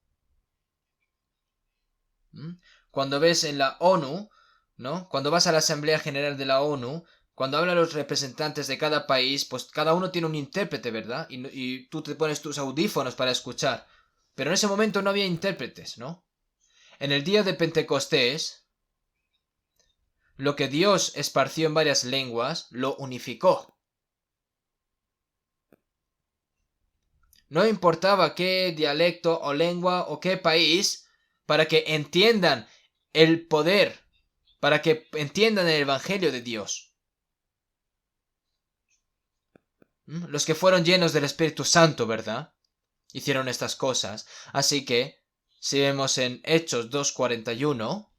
Cuando ves en la ONU, ¿no? Cuando vas a la Asamblea General de la ONU, cuando hablan los representantes de cada país, pues cada uno tiene un intérprete, ¿verdad? Y tú te pones tus audífonos para escuchar. Pero en ese momento no había intérpretes, ¿no? En el día de Pentecostés, lo que Dios esparció en varias lenguas, lo unificó. No importaba qué dialecto o lengua o qué país, para que entiendan el poder, para que entiendan el Evangelio de Dios. Los que fueron llenos del Espíritu Santo, ¿verdad? Hicieron estas cosas. Así que, si vemos en Hechos 2:41,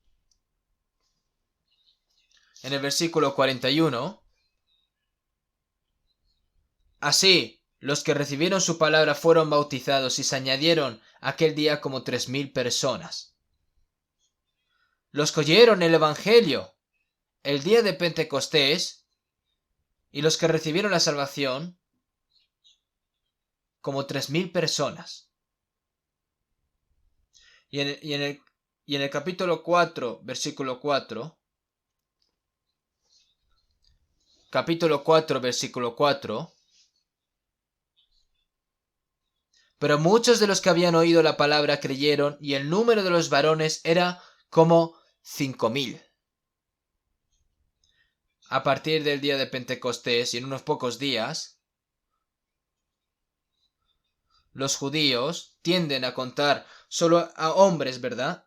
en el versículo 41, así, los que recibieron su palabra fueron bautizados y se añadieron aquel día como 3,000 personas. Los que oyeron el Evangelio el día de Pentecostés y los que recibieron la salvación como 3,000 personas. Y en el capítulo 4, versículo 4, capítulo 4, versículo 4, pero muchos de los que habían oído la palabra creyeron, y el número de los varones era como 5.000. A partir del día de Pentecostés y en unos pocos días, los judíos tienden a contar solo a hombres, ¿verdad?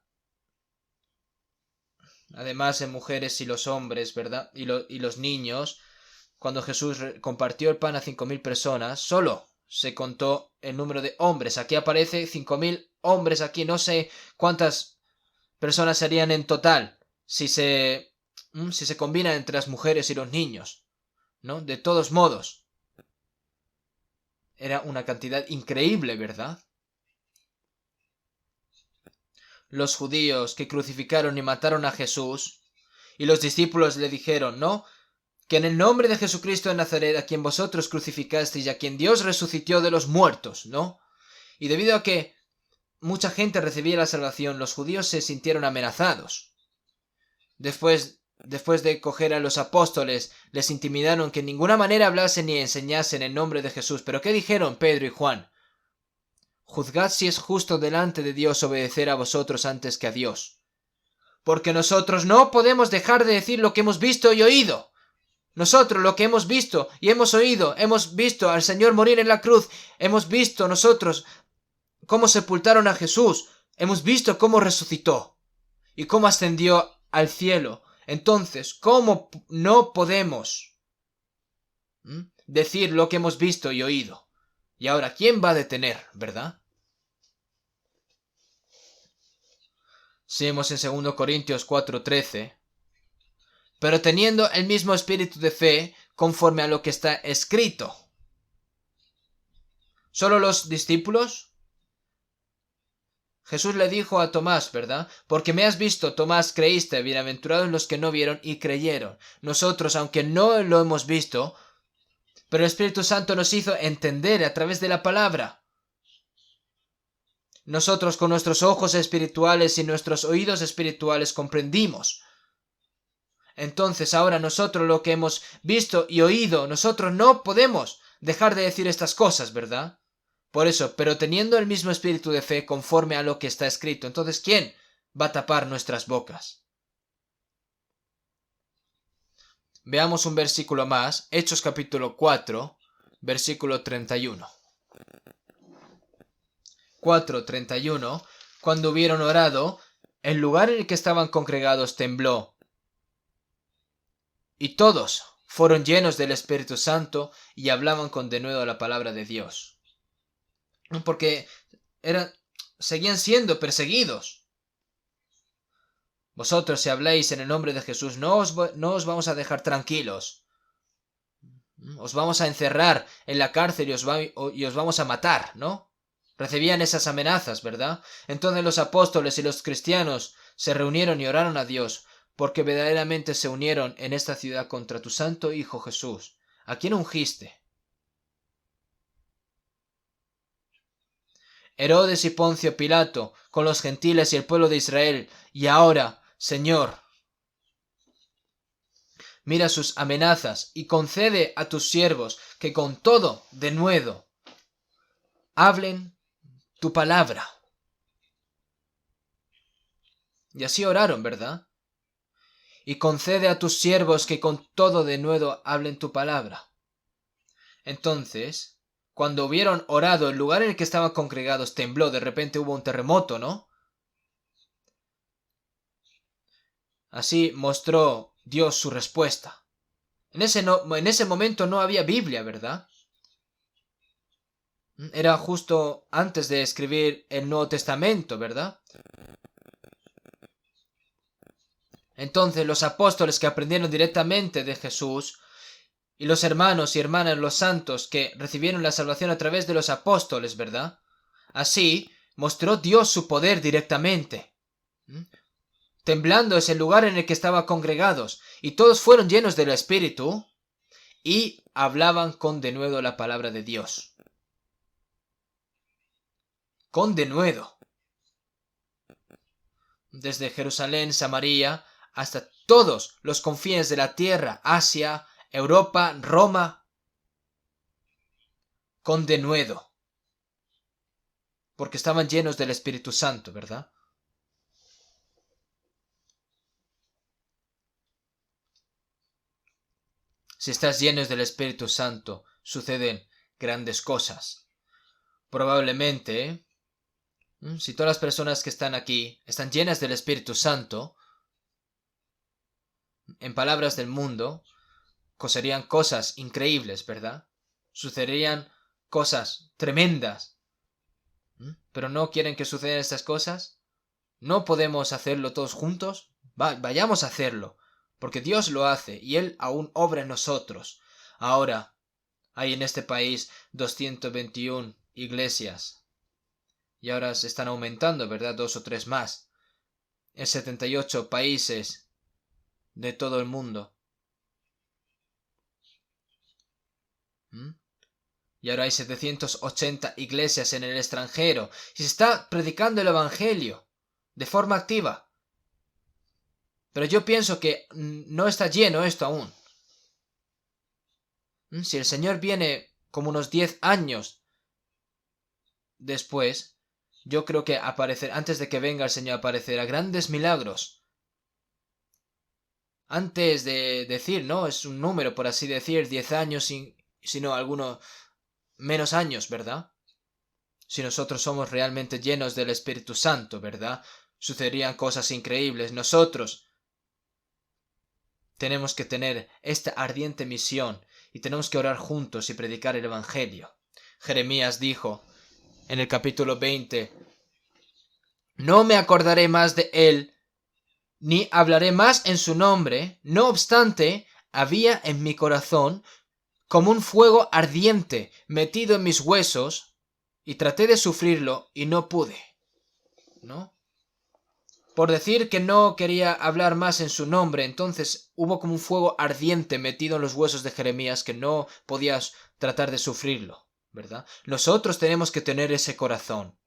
Además en mujeres y los hombres, ¿verdad? Y los niños. Cuando Jesús compartió el pan a 5.000 personas, solo se contó el número de hombres. Aquí aparece 5.000 hombres. Aquí no sé cuántas personas serían en total si se combina entre las mujeres y los niños, ¿no? De todos modos, era una cantidad increíble, ¿verdad? Los judíos que crucificaron y mataron a Jesús, y los discípulos le dijeron, ¿no? Que en el nombre de Jesucristo de Nazaret, a quien vosotros crucificasteis y a quien Dios resucitó de los muertos, ¿no? Y debido a que mucha gente recibía la salvación, los judíos se sintieron amenazados. Después de coger a los apóstoles, les intimidaron que en ninguna manera hablasen ni enseñasen en nombre de Jesús. ¿Pero qué dijeron Pedro y Juan? Juzgad si es justo delante de Dios obedecer a vosotros antes que a Dios. Porque nosotros no podemos dejar de decir lo que hemos visto y oído. Nosotros lo que hemos visto y hemos oído, hemos visto al Señor morir en la cruz, hemos visto nosotros cómo sepultaron a Jesús, hemos visto cómo resucitó y cómo ascendió al cielo. Entonces, ¿cómo no podemos decir lo que hemos visto y oído? Y ahora, ¿quién va a detener, verdad? Seguimos en 2 Corintios 4:13. Pero teniendo el mismo espíritu de fe, conforme a lo que está escrito. ¿Solo los discípulos? Jesús le dijo a Tomás, ¿verdad? Porque me has visto, Tomás, creíste, bienaventurados los que no vieron y creyeron. Nosotros, aunque no lo hemos visto, pero el Espíritu Santo nos hizo entender a través de la palabra. Nosotros con nuestros ojos espirituales y nuestros oídos espirituales comprendimos. Entonces ahora nosotros lo que hemos visto y oído, nosotros no podemos dejar de decir estas cosas, ¿verdad? Por eso, pero teniendo el mismo espíritu de fe conforme a lo que está escrito, entonces ¿quién va a tapar nuestras bocas? Veamos un versículo más, Hechos capítulo 4, versículo 31. 4:31. Cuando hubieron orado, el lugar en el que estaban congregados tembló. Y todos fueron llenos del Espíritu Santo y hablaban con denuedo la palabra de Dios. Porque seguían siendo perseguidos. Vosotros, si habláis en el nombre de Jesús, no os vamos a dejar tranquilos. Os vamos a encerrar en la cárcel y os vamos a matar, ¿no? Recibían esas amenazas, ¿verdad? Entonces los apóstoles y los cristianos se reunieron y oraron a Dios, porque verdaderamente se unieron en esta ciudad contra tu santo Hijo Jesús, a quien ungiste. Herodes y Poncio Pilato, con los gentiles y el pueblo de Israel, y ahora, Señor, mira sus amenazas y concede a tus siervos que con todo denuedo hablen tu palabra. Y así oraron, ¿verdad? Y concede a tus siervos que con todo denuedo hablen tu palabra. Entonces, cuando hubieron orado, el lugar en el que estaban congregados tembló. De repente hubo un terremoto, ¿no? Así mostró Dios su respuesta. En ese momento no había Biblia, ¿verdad? Era justo antes de escribir el Nuevo Testamento, ¿verdad? Entonces los apóstoles que aprendieron directamente de Jesús y los hermanos y hermanas, los santos que recibieron la salvación a través de los apóstoles, ¿verdad? Así mostró Dios su poder directamente. Temblando es el lugar en el que estaban congregados, y todos fueron llenos del Espíritu y hablaban con denuedo la palabra de Dios. Con denuedo. Desde Jerusalén, Samaria, hasta todos los confines de la tierra, Asia, Europa, Roma, con denuedo. Porque estaban llenos del Espíritu Santo, ¿verdad? Si estás llenos del Espíritu Santo, suceden grandes cosas. Probablemente, si todas las personas que están aquí están llenas del Espíritu Santo, en palabras del mundo, sucederían cosas increíbles, ¿verdad? Sucederían cosas tremendas. ¿Pero no quieren que sucedan estas cosas? ¿No podemos hacerlo todos juntos? Vayamos a hacerlo, porque Dios lo hace y Él aún obra en nosotros. Ahora, hay en este país 221 iglesias. Y ahora se están aumentando, ¿verdad? 2 o 3 más. En 78 países de todo el mundo. Y ahora hay 780 iglesias en el extranjero. Y se está predicando el Evangelio de forma activa. Pero yo pienso que no está lleno esto aún. Si el Señor viene como unos 10 años después, yo creo que antes de que venga el Señor aparecerá grandes milagros. Antes de decir, ¿no? Es un número, por así decir, 10 años, sino algunos menos años, ¿verdad? Si nosotros somos realmente llenos del Espíritu Santo, ¿verdad? Sucederían cosas increíbles. Nosotros tenemos que tener esta ardiente misión y tenemos que orar juntos y predicar el Evangelio. Jeremías dijo en el capítulo 20, no me acordaré más de él, ni hablaré más en su nombre. No obstante, había en mi corazón como un fuego ardiente metido en mis huesos, y traté de sufrirlo y no pude. ¿No? Por decir que no quería hablar más en su nombre, entonces hubo como un fuego ardiente metido en los huesos de Jeremías que no podías tratar de sufrirlo, ¿verdad? Nosotros tenemos que tener ese corazón.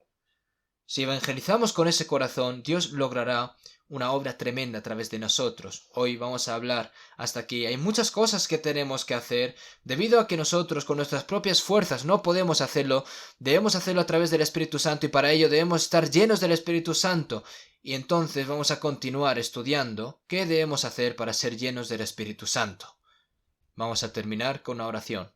Si evangelizamos con ese corazón, Dios logrará una obra tremenda a través de nosotros. Hoy vamos a hablar hasta aquí. Hay muchas cosas que tenemos que hacer. Debido a que nosotros con nuestras propias fuerzas no podemos hacerlo, debemos hacerlo a través del Espíritu Santo y para ello debemos estar llenos del Espíritu Santo. Y entonces vamos a continuar estudiando qué debemos hacer para ser llenos del Espíritu Santo. Vamos a terminar con una oración.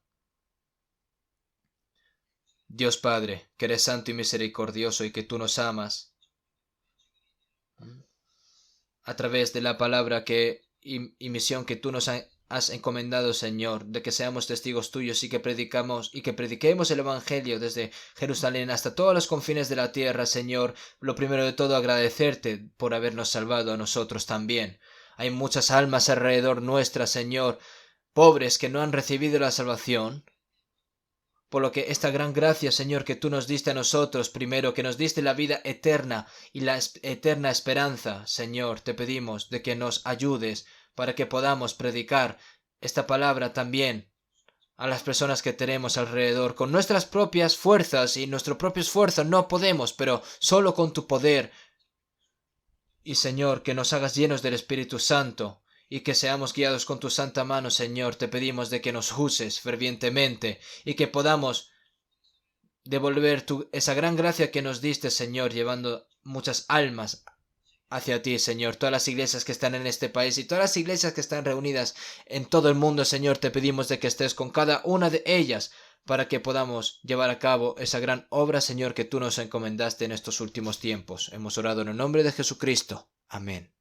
Dios Padre, que eres santo y misericordioso y que tú nos amas, a través de la palabra y misión que tú nos has encomendado, Señor, de que seamos testigos tuyos y que prediquemos el Evangelio desde Jerusalén hasta todos los confines de la tierra, Señor. Lo primero de todo, agradecerte por habernos salvado a nosotros también. Hay muchas almas alrededor nuestra, Señor, pobres que no han recibido la salvación. Por lo que esta gran gracia, Señor, que tú nos diste a nosotros, primero, que nos diste la vida eterna y la eterna esperanza, Señor, te pedimos de que nos ayudes para que podamos predicar esta palabra también a las personas que tenemos alrededor. Con nuestras propias fuerzas y nuestro propio esfuerzo no podemos, pero solo con tu poder. Y, Señor, que nos hagas llenos del Espíritu Santo, y que seamos guiados con tu santa mano, Señor. Te pedimos de que nos uses fervientemente y que podamos devolver esa gran gracia que nos diste, Señor, llevando muchas almas hacia ti, Señor. Todas las iglesias que están en este país y todas las iglesias que están reunidas en todo el mundo, Señor, te pedimos de que estés con cada una de ellas para que podamos llevar a cabo esa gran obra, Señor, que tú nos encomendaste en estos últimos tiempos. Hemos orado en el nombre de Jesucristo. Amén.